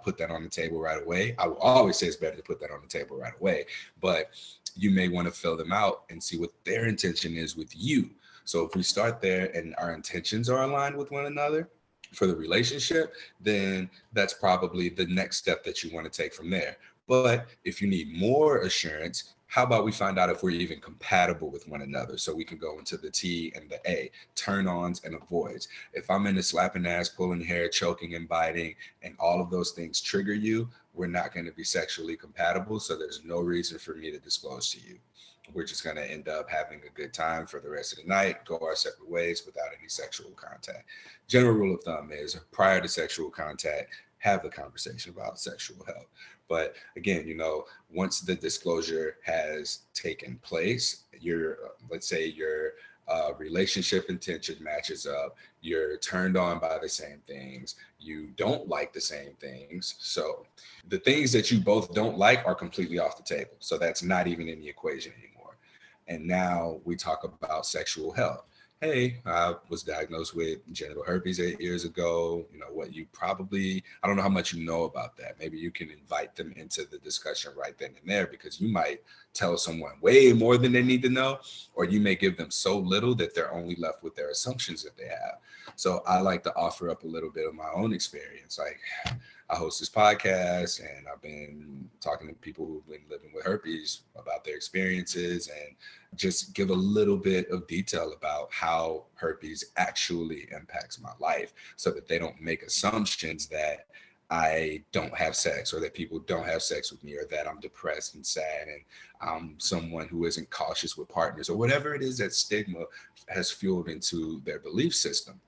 put that on the table right away. I will always say it's better to put that on the table right away, but you may want to fill them out and see what their intention is with you. So if we start there and our intentions are aligned with one another for the relationship, then that's probably the next step that you want to take from there. But if you need more assurance, how about we find out if we're even compatible with one another so we can go into the T and the A, turn-ons and avoids. If I'm into slapping ass, pulling hair, choking and biting, and all of those things trigger you, we're not going to be sexually compatible. So there's no reason for me to disclose to you. We're just going to end up having a good time for the rest of the night, go our separate ways without any sexual contact. General rule of thumb is prior to sexual contact, have the conversation about sexual health. But again, once the disclosure has taken place, let's say your relationship intention matches up, you're turned on by the same things, you don't like the same things. So the things that you both don't like are completely off the table. So that's not even in the equation anymore. And now we talk about sexual health. Hey, I was diagnosed with genital herpes 8 years ago. I don't know how much you know about that. Maybe you can invite them into the discussion right then and there, because you might tell someone way more than they need to know, or you may give them so little that they're only left with their assumptions that they have. So I like to offer up a little bit of my own experience. Like, I host this podcast and I've been talking to people who've been living with herpes about their experiences, and just give a little bit of detail about how herpes actually impacts my life, so that they don't make assumptions that I don't have sex, or that people don't have sex with me, or that I'm depressed and sad and I'm someone who isn't cautious with partners, or whatever it is that stigma has fueled into their belief system.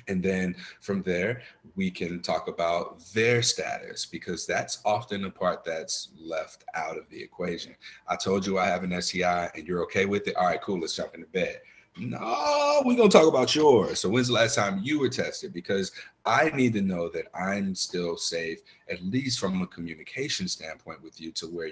And then from there, we can talk about their status, because that's often the part that's left out of the equation. I told you I have an STI and you're okay with it. All right, cool. Let's jump into bed. No, we're going to talk about yours. So when's the last time you were tested? Because I need to know that I'm still safe, at least from a communication standpoint with you, to where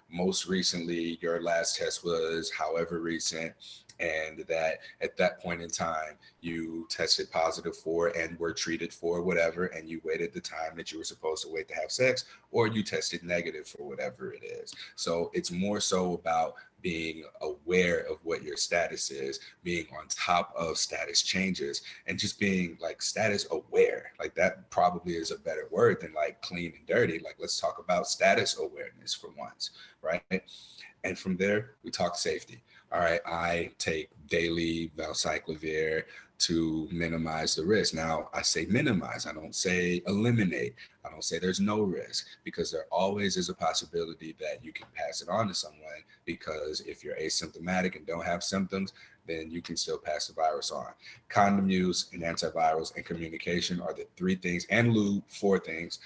most recently your last test was however recent, and that at that point in time you tested positive for and were treated for whatever, and you waited the time that you were supposed to wait to have sex, or you tested negative for whatever it is. So it's more so about being aware of what your status is, being on top of status changes, and just being like status aware. Like that probably is a better word than like clean and dirty. Like let's talk about status awareness for once, right? And from there, we talk safety. All right, I take daily valcyclovir to minimize the risk. Now, I say minimize, I don't say eliminate. I don't say there's no risk, because there always is a possibility that you can pass it on to someone, because if you're asymptomatic and don't have symptoms, then you can still pass the virus on. Condom use and antivirals and communication are the 3 things, and lube, 4 things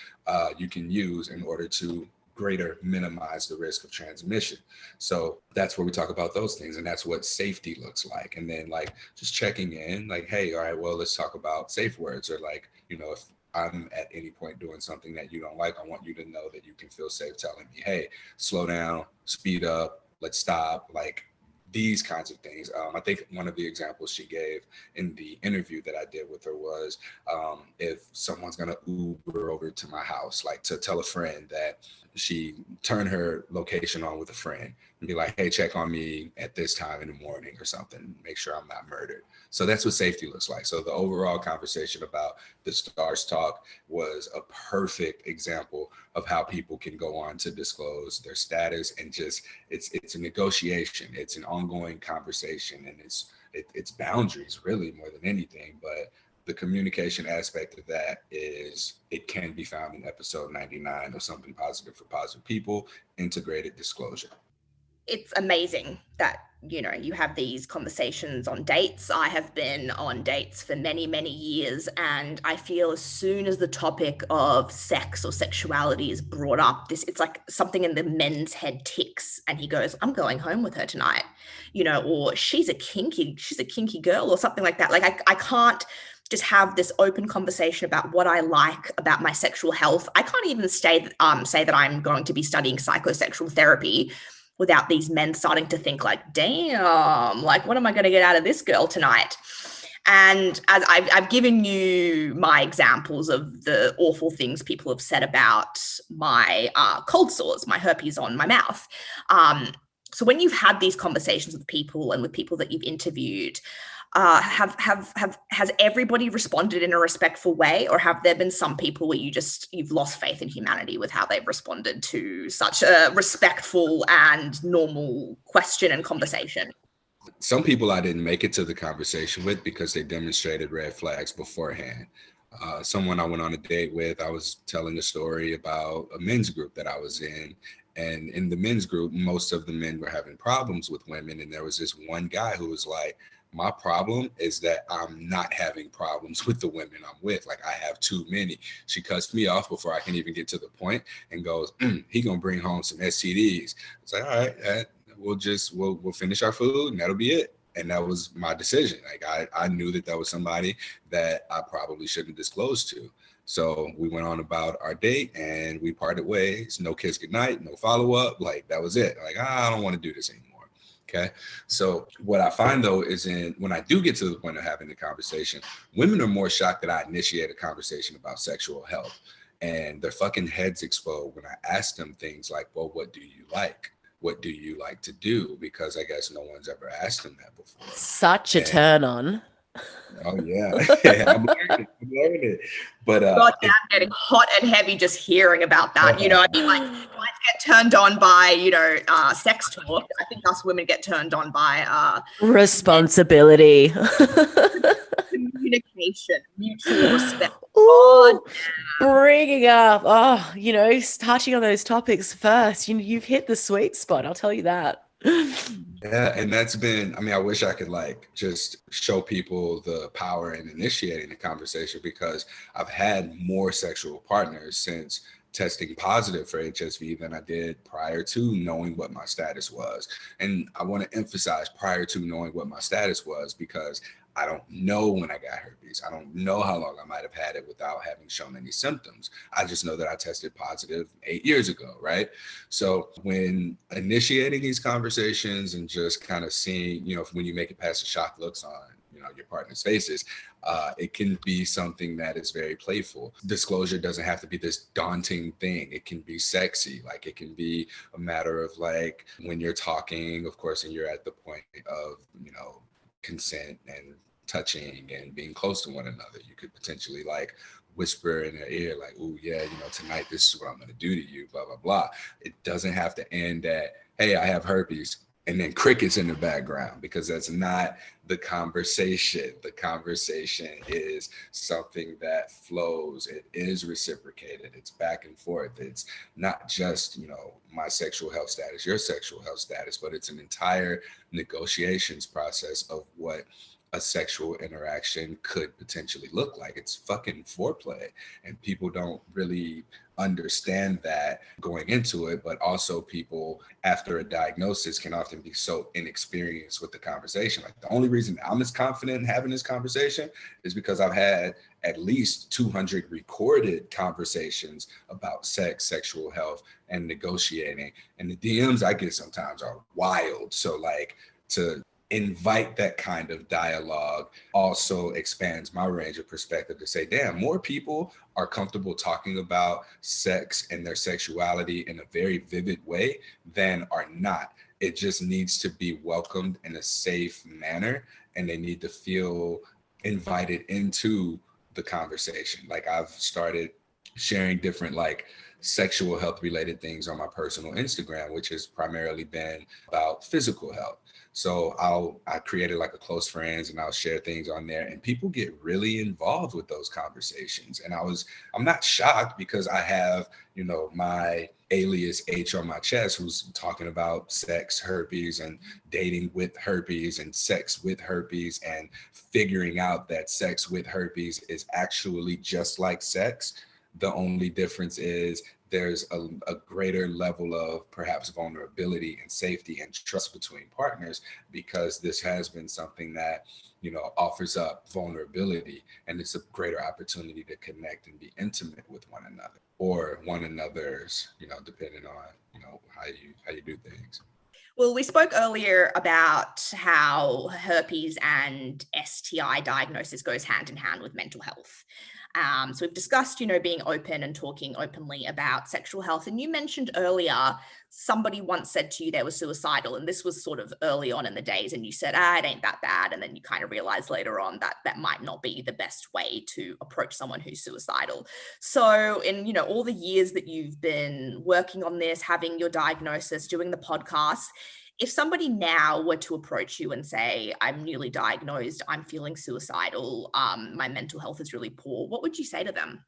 you can use in order to greater minimize the risk of transmission. So that's where we talk about those things, and that's what safety looks like. And then like just checking in, like, hey, all right, well, let's talk about safe words, or like, you know, if I'm at any point doing something that you don't like, I want you to know that you can feel safe telling me, hey, slow down, speed up, let's stop, like these kinds of things. I think one of the examples she gave in the interview that I did with her was if someone's gonna Uber over to my house, like to tell a friend that she turn her location on with a friend and be like, hey, check on me at this time in the morning or something, make sure I'm not murdered. So that's what safety looks like. So the overall conversation about the STARS talk was a perfect example of how people can go on to disclose their status, and just it's a negotiation, it's an ongoing conversation, and it's boundaries really more than anything. But the communication aspect of that is, it can be found in episode 99 of Something Positive for Positive People, Integrated Disclosure. It's amazing that, you know, you have these conversations on dates. I have been on dates for many, many years, and I feel as soon as the topic of sex or sexuality is brought up, it's like something in the men's head ticks, and he goes, I'm going home with her tonight, you know, or she's a kinky girl, or something like that. Like I can't just have this open conversation about what I like about my sexual health. I can't even say that I'm going to be studying psychosexual therapy without these men starting to think like, damn, like, what am I going to get out of this girl tonight? And as I've given you my examples of the awful things people have said about my cold sores, my herpes on my mouth. So when you've had these conversations with people and with people that you've interviewed, has everybody responded in a respectful way, or have there been some people where you've lost faith in humanity with how they've responded to such a respectful and normal question and conversation? Some people I didn't make it to the conversation with because they demonstrated red flags beforehand. Someone I went on a date with, I was telling a story about a men's group that I was in. And in the men's group, most of the men were having problems with women. And there was this one guy who was like, my problem is that I'm not having problems with the women I'm with. Like, I have too many. She cuts me off before I can even get to the point and goes, he gonna bring home some STDs. It's like, all right, we'll finish our food and that'll be it. And that was my decision. Like, I knew that was somebody that I probably shouldn't disclose to. So we went on about our date and we parted ways. No kiss goodnight, no follow-up. Like, that was it. Like, I don't want to do this anymore. Okay. So what I find though is when I do get to the point of having the conversation, women are more shocked that I initiate a conversation about sexual health, and their fucking heads explode when I ask them things like, well, what do you like? What do you like to do? Because I guess no one's ever asked them that before. Such a turn on. Oh yeah. I'm learning it. But God damn, getting hot and heavy just hearing about that. You know, I mean, like, guys get turned on by, you know, sex talk. I think us women get turned on by responsibility, communication, mutual respect. Ooh, bringing up, you know, touching on those topics first. You've hit the sweet spot. I'll tell you that. Yeah, and that's been, I mean, I wish I could like just show people the power in initiating the conversation, because I've had more sexual partners since testing positive for HSV than I did prior to knowing what my status was. And I want to emphasize prior to knowing what my status was, because I don't know when I got herpes. I don't know how long I might have had it without having shown any symptoms. I just know that I tested positive 8 years ago, right? So when initiating these conversations and just kind of seeing, you know, when you make it past the shock looks on your partner's faces. It can be something that is very playful. Disclosure doesn't have to be this daunting thing. It can be sexy. Like, it can be a matter of like when you're talking, of course, and you're at the point of, consent and touching and being close to one another. You could potentially like whisper in their ear, like, "Oh yeah, tonight this is what I'm going to do to you," blah, blah, blah. It doesn't have to end at, "Hey, I have herpes," and then crickets in the background, because that's not the conversation. The conversation is something that flows. It is reciprocated. It's back and forth. It's not just, my sexual health status, your sexual health status, but it's an entire negotiations process of what a sexual interaction could potentially look like. It's fucking foreplay, and people don't really understand that going into it. But also, people after a diagnosis can often be so inexperienced with the conversation. Like, the only reason I'm as confident in having this conversation is because I've had at least 200 recorded conversations about sex, sexual health, and negotiating. And the DMs I get sometimes are wild. So like, to invite that kind of dialogue also expands my range of perspective to say, damn, more people are comfortable talking about sex and their sexuality in a very vivid way than are not. It just needs to be welcomed in a safe manner, and they need to feel invited into the conversation. Like, I've started sharing different like sexual health related things on my personal Instagram, which has primarily been about physical health. So I created like a close friends, and I'll share things on there, and people get really involved with those conversations. And I'm not shocked, because I have, my alias H on my chest, who's talking about sex, herpes, and dating with herpes, and sex with herpes, and figuring out that sex with herpes is actually just like sex. The only difference is there's a greater level of perhaps vulnerability and safety and trust between partners, because this has been something that, offers up vulnerability, and it's a greater opportunity to connect and be intimate with one another, or one another's, depending on, how you do things. Well, we spoke earlier about how herpes and STI diagnosis goes hand in hand with mental health. So we've discussed, being open and talking openly about sexual health. And you mentioned earlier, somebody once said to you they were suicidal, and this was sort of early on in the days, and you said, it ain't that bad. And then you kind of realized later on that that might not be the best way to approach someone who's suicidal. So in, all the years that you've been working on this, having your diagnosis, doing the podcast, if somebody now were to approach you and say, "I'm newly diagnosed, I'm feeling suicidal, my mental health is really poor," what would you say to them?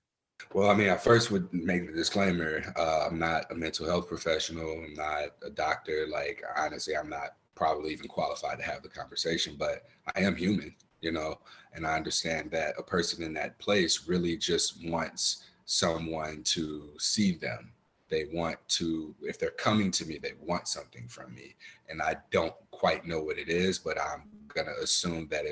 Well, I mean, I first would make the disclaimer, I'm not a mental health professional. I'm not a doctor. Like, honestly, I'm not probably even qualified to have the conversation, but I am human, and I understand that a person in that place really just wants someone to see them. They want to, if they're coming to me, they want something from me. And I don't quite know what it is, but I'm going to assume that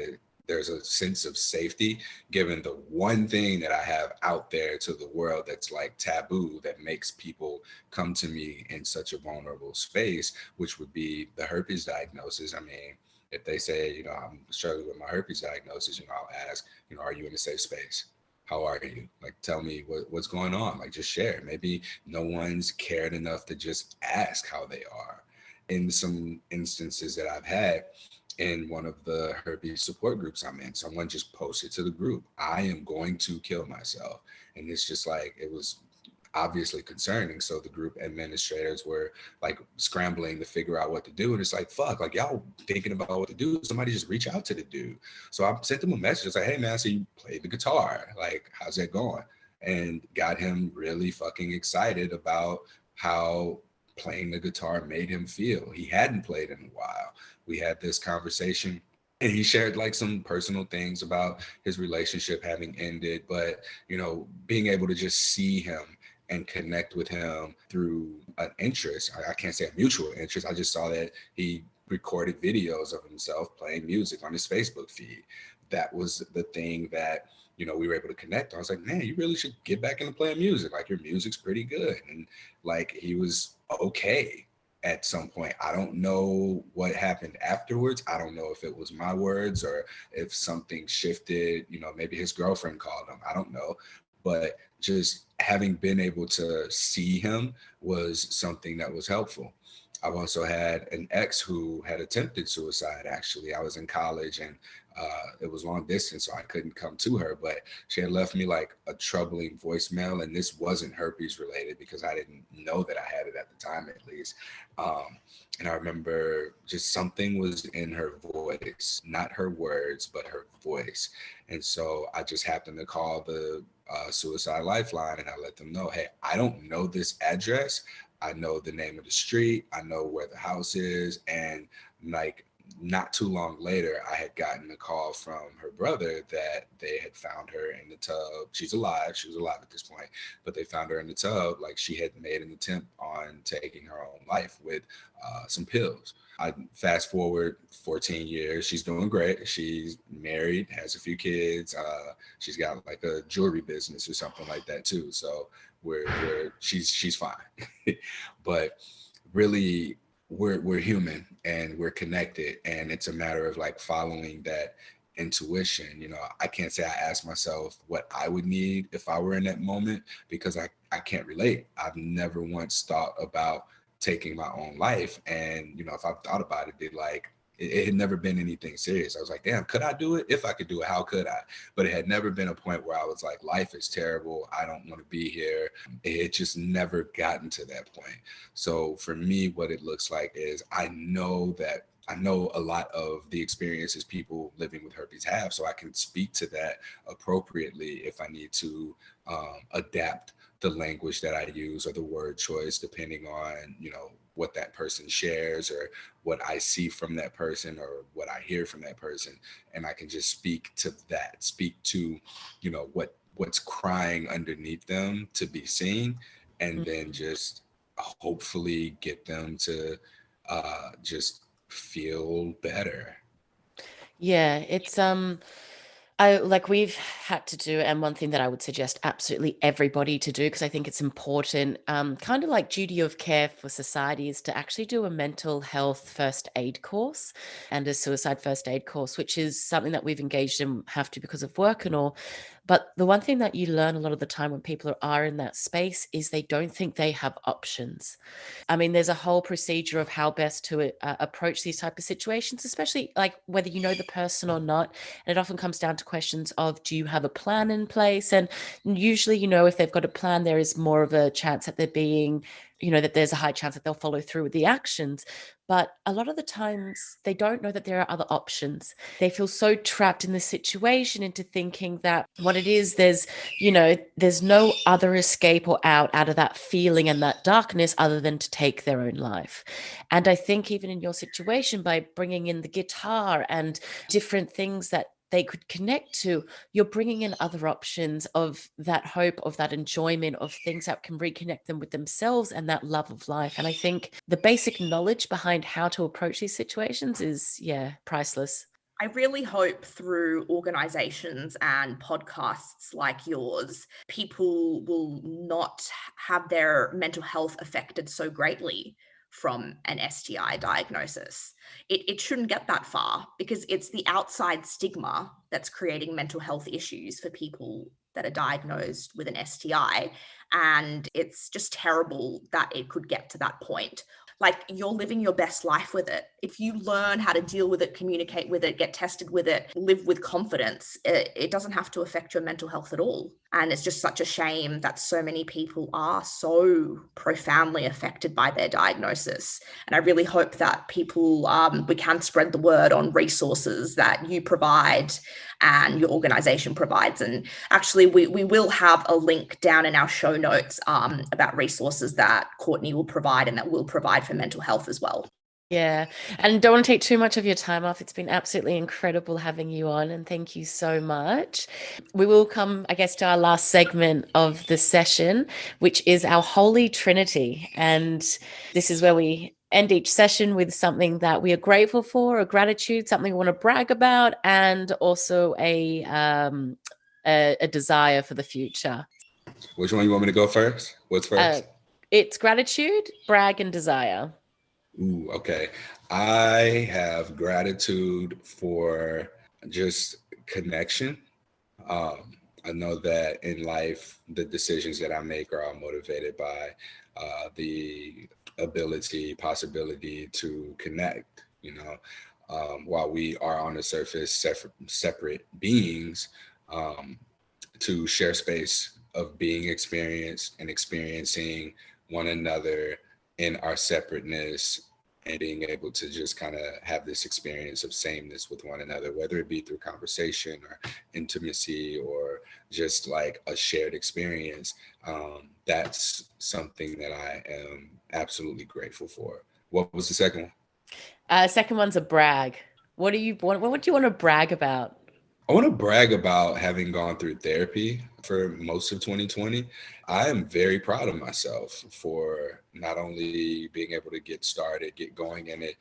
there's a sense of safety, given the one thing that I have out there to the world that's like taboo, that makes people come to me in such a vulnerable space, which would be the herpes diagnosis. I mean, if they say, I'm struggling with my herpes diagnosis, I'll ask, are you in a safe space? How are you? Like, tell me what's going on. Like, just share. Maybe no one's cared enough to just ask how they are. In some instances that I've had, in one of the herpes support groups I'm in, someone just posted to the group, "I am going to kill myself." And it's just like, it was obviously concerning. So the group administrators were like scrambling to figure out what to do. And it's like, fuck, like, y'all thinking about what to do, somebody just reach out to the dude. So I sent him a message. It's like, "Hey man, so you play the guitar, like, how's that going?" And got him really fucking excited about how playing the guitar made him feel. He hadn't played in a while. We had this conversation, and he shared like some personal things about his relationship having ended, but being able to just see him and connect with him through an interest. I can't say a mutual interest. I just saw that he recorded videos of himself playing music on his Facebook feed. That was the thing that, we were able to connect on. I was like, "Man, you really should get back into playing music. Like, your music's pretty good." And like, he was okay at some point. I don't know what happened afterwards. I don't know if it was my words or if something shifted, maybe his girlfriend called him. I don't know. But just having been able to see him was something that was helpful. I've also had an ex who had attempted suicide. Actually, I was in college and it was long distance, so I couldn't come to her, but she had left me like a troubling voicemail, and this wasn't herpes related because I didn't know that I had it at the time, at least. And I remember just something was in her voice, not her words, but her voice. And so I just happened to call the suicide lifeline, and I let them know, hey, I don't know this address. I know the name of the street. I know where the house is. And like not too long later, I had gotten a call from her brother that they had found her in the tub. She's alive. She was alive at this point, but they found her in the tub. Like she had made an attempt on taking her own life with some pills. I fast forward 14 years. She's doing great. She's married, has a few kids. She's got like a jewelry business or something like that too. So she's fine. But really, we're human and we're connected, and it's a matter of like following that intuition. I can't say I asked myself what I would need if I were in that moment because I can't relate. I've never once thought about taking my own life, and if I've thought about it, it had never been anything serious. I was like, damn, could I do it? If I could do it, how could I? But it had never been a point where I was like, life is terrible. I don't want to be here. It had just never gotten to that point. So for me, what it looks like is I know a lot of the experiences people living with herpes have, so I can speak to that appropriately if I need to adapt the language that I use or the word choice, depending on, what that person shares or what I see from that person or what I hear from that person. And I can just speak to that, speak to, what's crying underneath them to be seen, and then just hopefully get them to just feel better. Yeah, it's we've had to do, and one thing that I would suggest absolutely everybody to do, because I think it's important, kind of like duty of care for society, is to actually do a mental health first aid course and a suicide first aid course, which is something that we've engaged in, have to because of work and all. But the one thing that you learn a lot of the time when people are in that space is they don't think they have options. I mean, there's a whole procedure of how best to approach these type of situations, especially like whether you know the person or not. And it often comes down to questions of, do you have a plan in place? And usually, if they've got a plan, there is more of a chance that they're being, that there's a high chance that they'll follow through with the actions. But a lot of the times they don't know that there are other options. They feel so trapped in the situation into thinking that what it is, there's no other escape or out of that feeling and that darkness other than to take their own life. And I think even in your situation, by bringing in the guitar and different things that they could connect to, you're bringing in other options of that hope, of that enjoyment, of things that can reconnect them with themselves and that love of life. And I think the basic knowledge behind how to approach these situations is, priceless. I really hope through organizations and podcasts like yours, people will not have their mental health affected so greatly from an STI diagnosis. It shouldn't get that far because it's the outside stigma that's creating mental health issues for people that are diagnosed with an STI. And it's just terrible that it could get to that point. Like, you're living your best life with it. If you learn how to deal with it, communicate with it, get tested with it, live with confidence, it doesn't have to affect your mental health at all. And it's just such a shame that so many people are so profoundly affected by their diagnosis. And I really hope that people, we can spread the word on resources that you provide and your organization provides. And actually, we will have a link down in our show notes about resources that Courtney will provide and that we'll provide for mental health as well. Yeah. And don't want to take too much of your time off. It's been absolutely incredible having you on, and thank you so much. We will come, I guess, to our last segment of the session, which is our Holy Trinity. And this is where we end each session with something that we are grateful for, a gratitude, something we want to brag about, and also a desire for the future. Which one you want me to go first? What's first? It's gratitude, brag, and desire. Ooh, okay. I have gratitude for just connection. I know that in life, the decisions that I make are all motivated by the ability, possibility to connect. While we are on the surface separate beings, um, to share space of being experienced and experiencing one another in our separateness and being able to just kind of have this experience of sameness with one another, whether it be through conversation or intimacy or just like a shared experience. That's something that I am absolutely grateful for. What was the second one? Second one's a brag. What do you want? What do you want to brag about? I want to brag about having gone through therapy for most of 2020. I am very proud of myself for not only being able to get started, get going in it,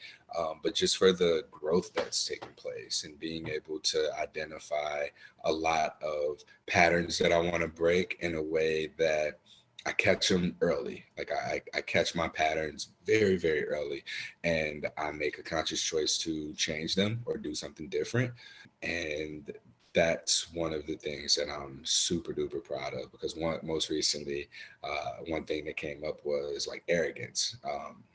but just for the growth that's taken place and being able to identify a lot of patterns that I want to break in a way that I catch them early. Like I catch my patterns very, very early, and I make a conscious choice to change them or do something different. And that's one of the things that I'm super duper proud of, because most recently, one thing that came up was like arrogance.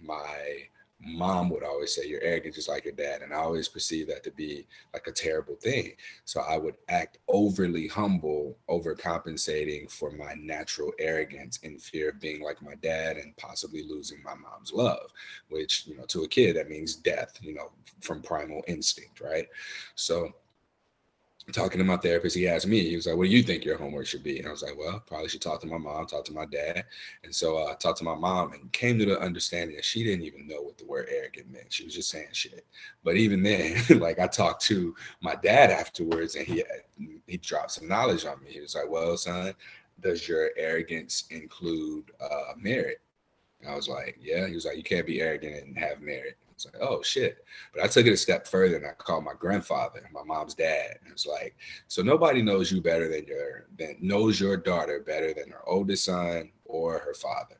My mom would always say, "You're arrogant just like your dad," and I always perceived that to be like a terrible thing. So I would act overly humble, overcompensating for my natural arrogance in fear of being like my dad and possibly losing my mom's love, which, to a kid, that means death, from primal instinct, right? So talking to my therapist, he asked me, he was like, "What do you think your homework should be?" And I was like, "Well, probably should talk to my mom, talk to my dad." And so I talked to my mom and came to the understanding that she didn't even know what the word arrogant meant. She was just saying shit. But even then, like, I talked to my dad afterwards, and he dropped some knowledge on me. He was like, "Well, son, does your arrogance include merit?" And I was like, "Yeah." He was like, "You can't be arrogant and have merit." It's like, "Oh shit." But I took it a step further and I called my grandfather, my mom's dad. And it's like, so nobody knows you better than knows your daughter better than her oldest son or her father.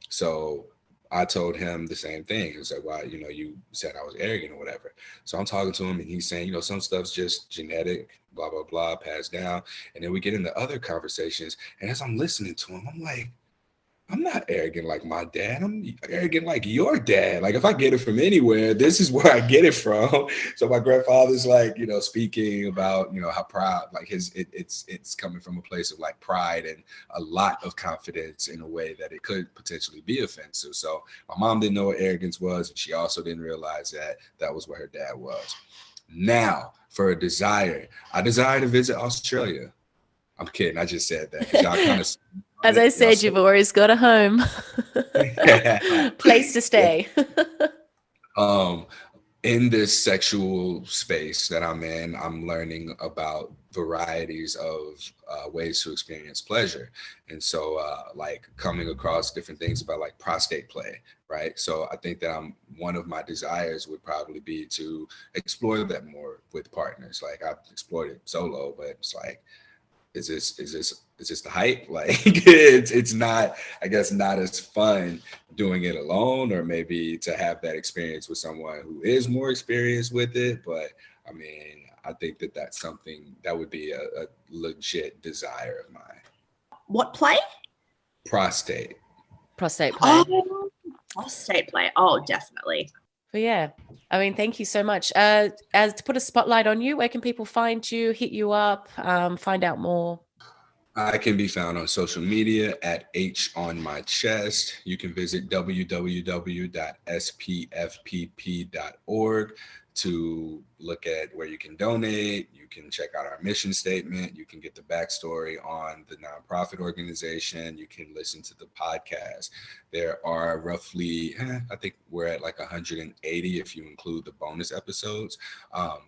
So I told him the same thing. He was like, "Well, you said I was arrogant or whatever." So I'm talking to him and he's saying, some stuff's just genetic, blah, blah, blah, passed down. And then we get into other conversations. And as I'm listening to him, I'm like, I'm not arrogant like my dad. I'm arrogant like your dad. Like, if I get it from anywhere, this is where I get it from. So my grandfather's like, speaking about, how proud, like it's coming from a place of like pride and a lot of confidence in a way that it could potentially be offensive. So my mom didn't know what arrogance was, and she also didn't realize that that was what her dad was. Now, for a desire, I desire to visit Australia. I'm kidding. I just said that because y'all kind of. As I said, you've always got a home, place to stay. In this sexual space that I'm in, I'm learning about varieties of ways to experience pleasure. And so like coming across different things about like prostate play, right? So I think that one of my desires would probably be to explore that more with partners. Like, I've explored it solo, but it's like, is this the hype? Like, it's not, I guess, not as fun doing it alone, or maybe to have that experience with someone who is more experienced with it. But I mean, I think that that's something that would be a legit desire of mine. What play? Prostate play. Oh, prostate play. Oh, definitely. But yeah, I mean, thank you so much. As to put a spotlight on you, where can people find you, hit you up, find out more? I can be found on social media at H on my chest. You can visit www.spfpp.org to look at where you can donate. You can check out our mission statement. You can get the backstory on the nonprofit organization. You can listen to the podcast. There are roughly, I think we're at like 180 if you include the bonus episodes.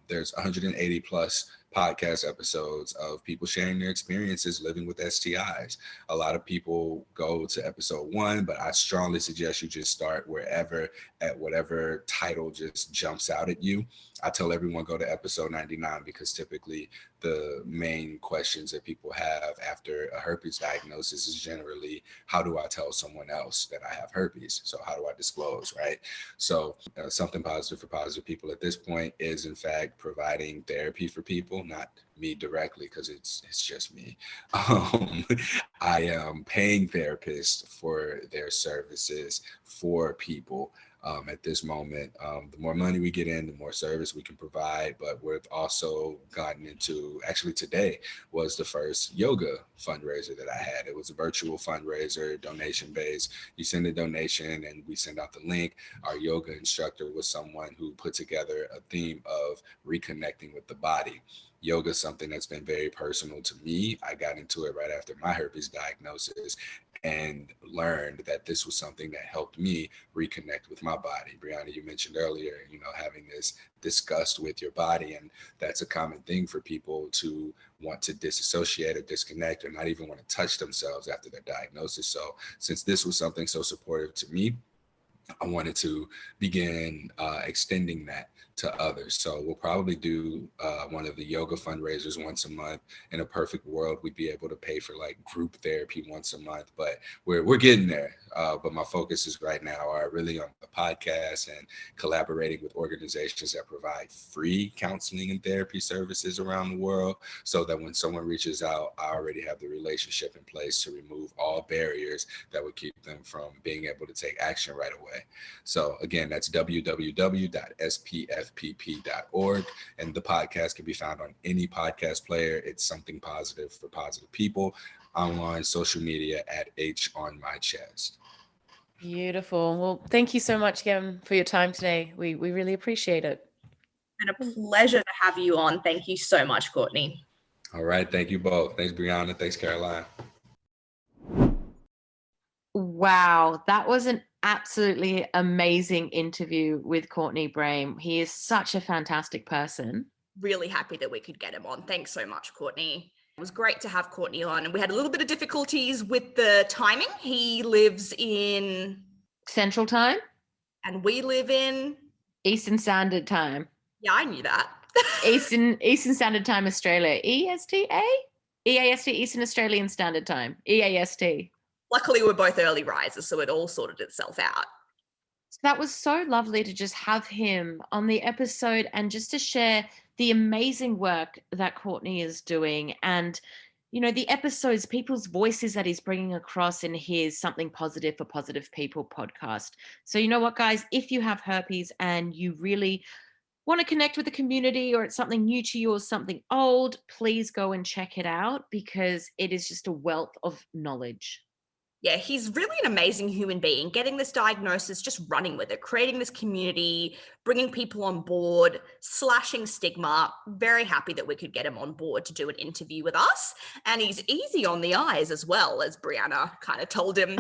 There's 180 plus podcast episodes of people sharing their experiences living with STIs. A lot of people go to episode 1, but I strongly suggest you just start wherever, at whatever title just jumps out at you. I tell everyone go to episode 99 because typically the main questions that people have after a herpes diagnosis is generally, how do I tell someone else that I have herpes? So how do I disclose, right? So something positive for positive people at this point is, in fact, providing therapy for people, not me directly, because it's just me. I am paying therapists for their services for people. At this moment, the more money we get in, the more service we can provide. But we've also gotten into, actually today was the first yoga fundraiser that I had. It was a virtual fundraiser, donation based. You send a donation and we send out the link. Our yoga instructor was someone who put together a theme of reconnecting with the body. Yoga is something that's been very personal to me. I got into it right after my herpes diagnosis and learned that this was something that helped me reconnect with my body. Brianna, you mentioned earlier, having this disgust with your body, and that's a common thing for people to want to disassociate or disconnect or not even want to touch themselves after their diagnosis. So since this was something so supportive to me, I wanted to begin extending that to others. So we'll probably do one of the yoga fundraisers once a month. In a perfect world, we'd be able to pay for like group therapy once a month, but we're getting there. But my focus is right now are really on the podcast and collaborating with organizations that provide free counseling and therapy services around the world, so that when someone reaches out, I already have the relationship in place to remove all barriers that would keep them from being able to take action right away. So again, that's www.spfpp.org. And the podcast can be found on any podcast player. It's something positive for positive people. I'm on social media at H on my chest. Beautiful. Well, thank you so much again for your time today. We really appreciate it. It's been a pleasure to have you on. Thank you so much, Courtney. All right. Thank you both. Thanks, Brianna. Thanks, Caroline. Wow, that was an absolutely amazing interview with Courtney Brame. He is such a fantastic person. Really happy that we could get him on. Thanks so much, Courtney. It was great to have Courtney on, and we had a little bit of difficulties with the timing. He lives in Central Time, and we live in Eastern Standard Time. Yeah, I knew that. Eastern Standard Time, Australia. EAST, Eastern Australian Standard Time. EAST. Luckily, we're both early risers, so it all sorted itself out. So that was so lovely to just have him on the episode and just to share the amazing work that Courtney is doing, and the episodes, people's voices that he's bringing across in his Something Positive for Positive People podcast. So you know what, guys, if you have herpes and you really want to connect with the community, or it's something new to you or something old, please go and check it out, because it is just a wealth of knowledge. Yeah, he's really an amazing human being, getting this diagnosis, just running with it, creating this community, bringing people on board, slashing stigma. Very happy that we could get him on board to do an interview with us. And he's easy on the eyes as well, as Brianna kind of told him.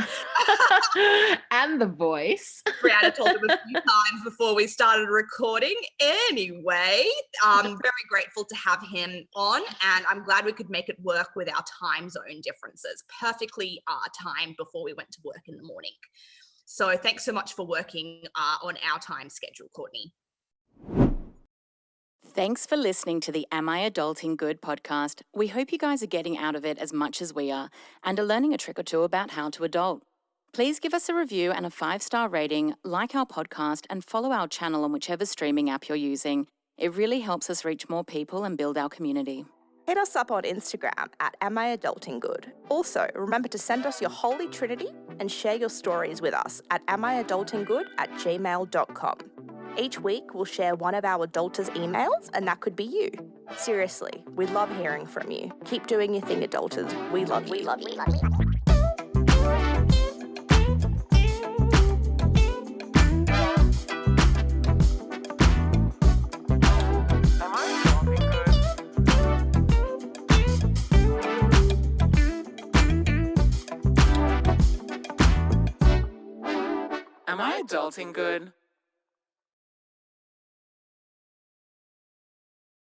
And the voice. Brianna told him a few times before we started recording. Anyway, I'm very grateful to have him on, and I'm glad we could make it work with our time zone differences. Perfectly timed before we went to work in the morning. So thanks so much for working on our time schedule, Courtney. Thanks for listening to the Am I Adulting Good podcast. We hope you guys are getting out of it as much as we are and are learning a trick or two about how to adult. Please give us a review and a 5-star rating, like our podcast, and follow our channel on whichever streaming app you're using. It really helps us reach more people and build our community. Hit us up on Instagram at Am I Adulting Good. Also, remember to send us your Holy Trinity and share your stories with us at amiadultinggood@gmail.com. Each week, we'll share one of our adulters' emails, and that could be you. Seriously, we love hearing from you. Keep doing your thing, adulters. We love you. We love you. Am I adulting good?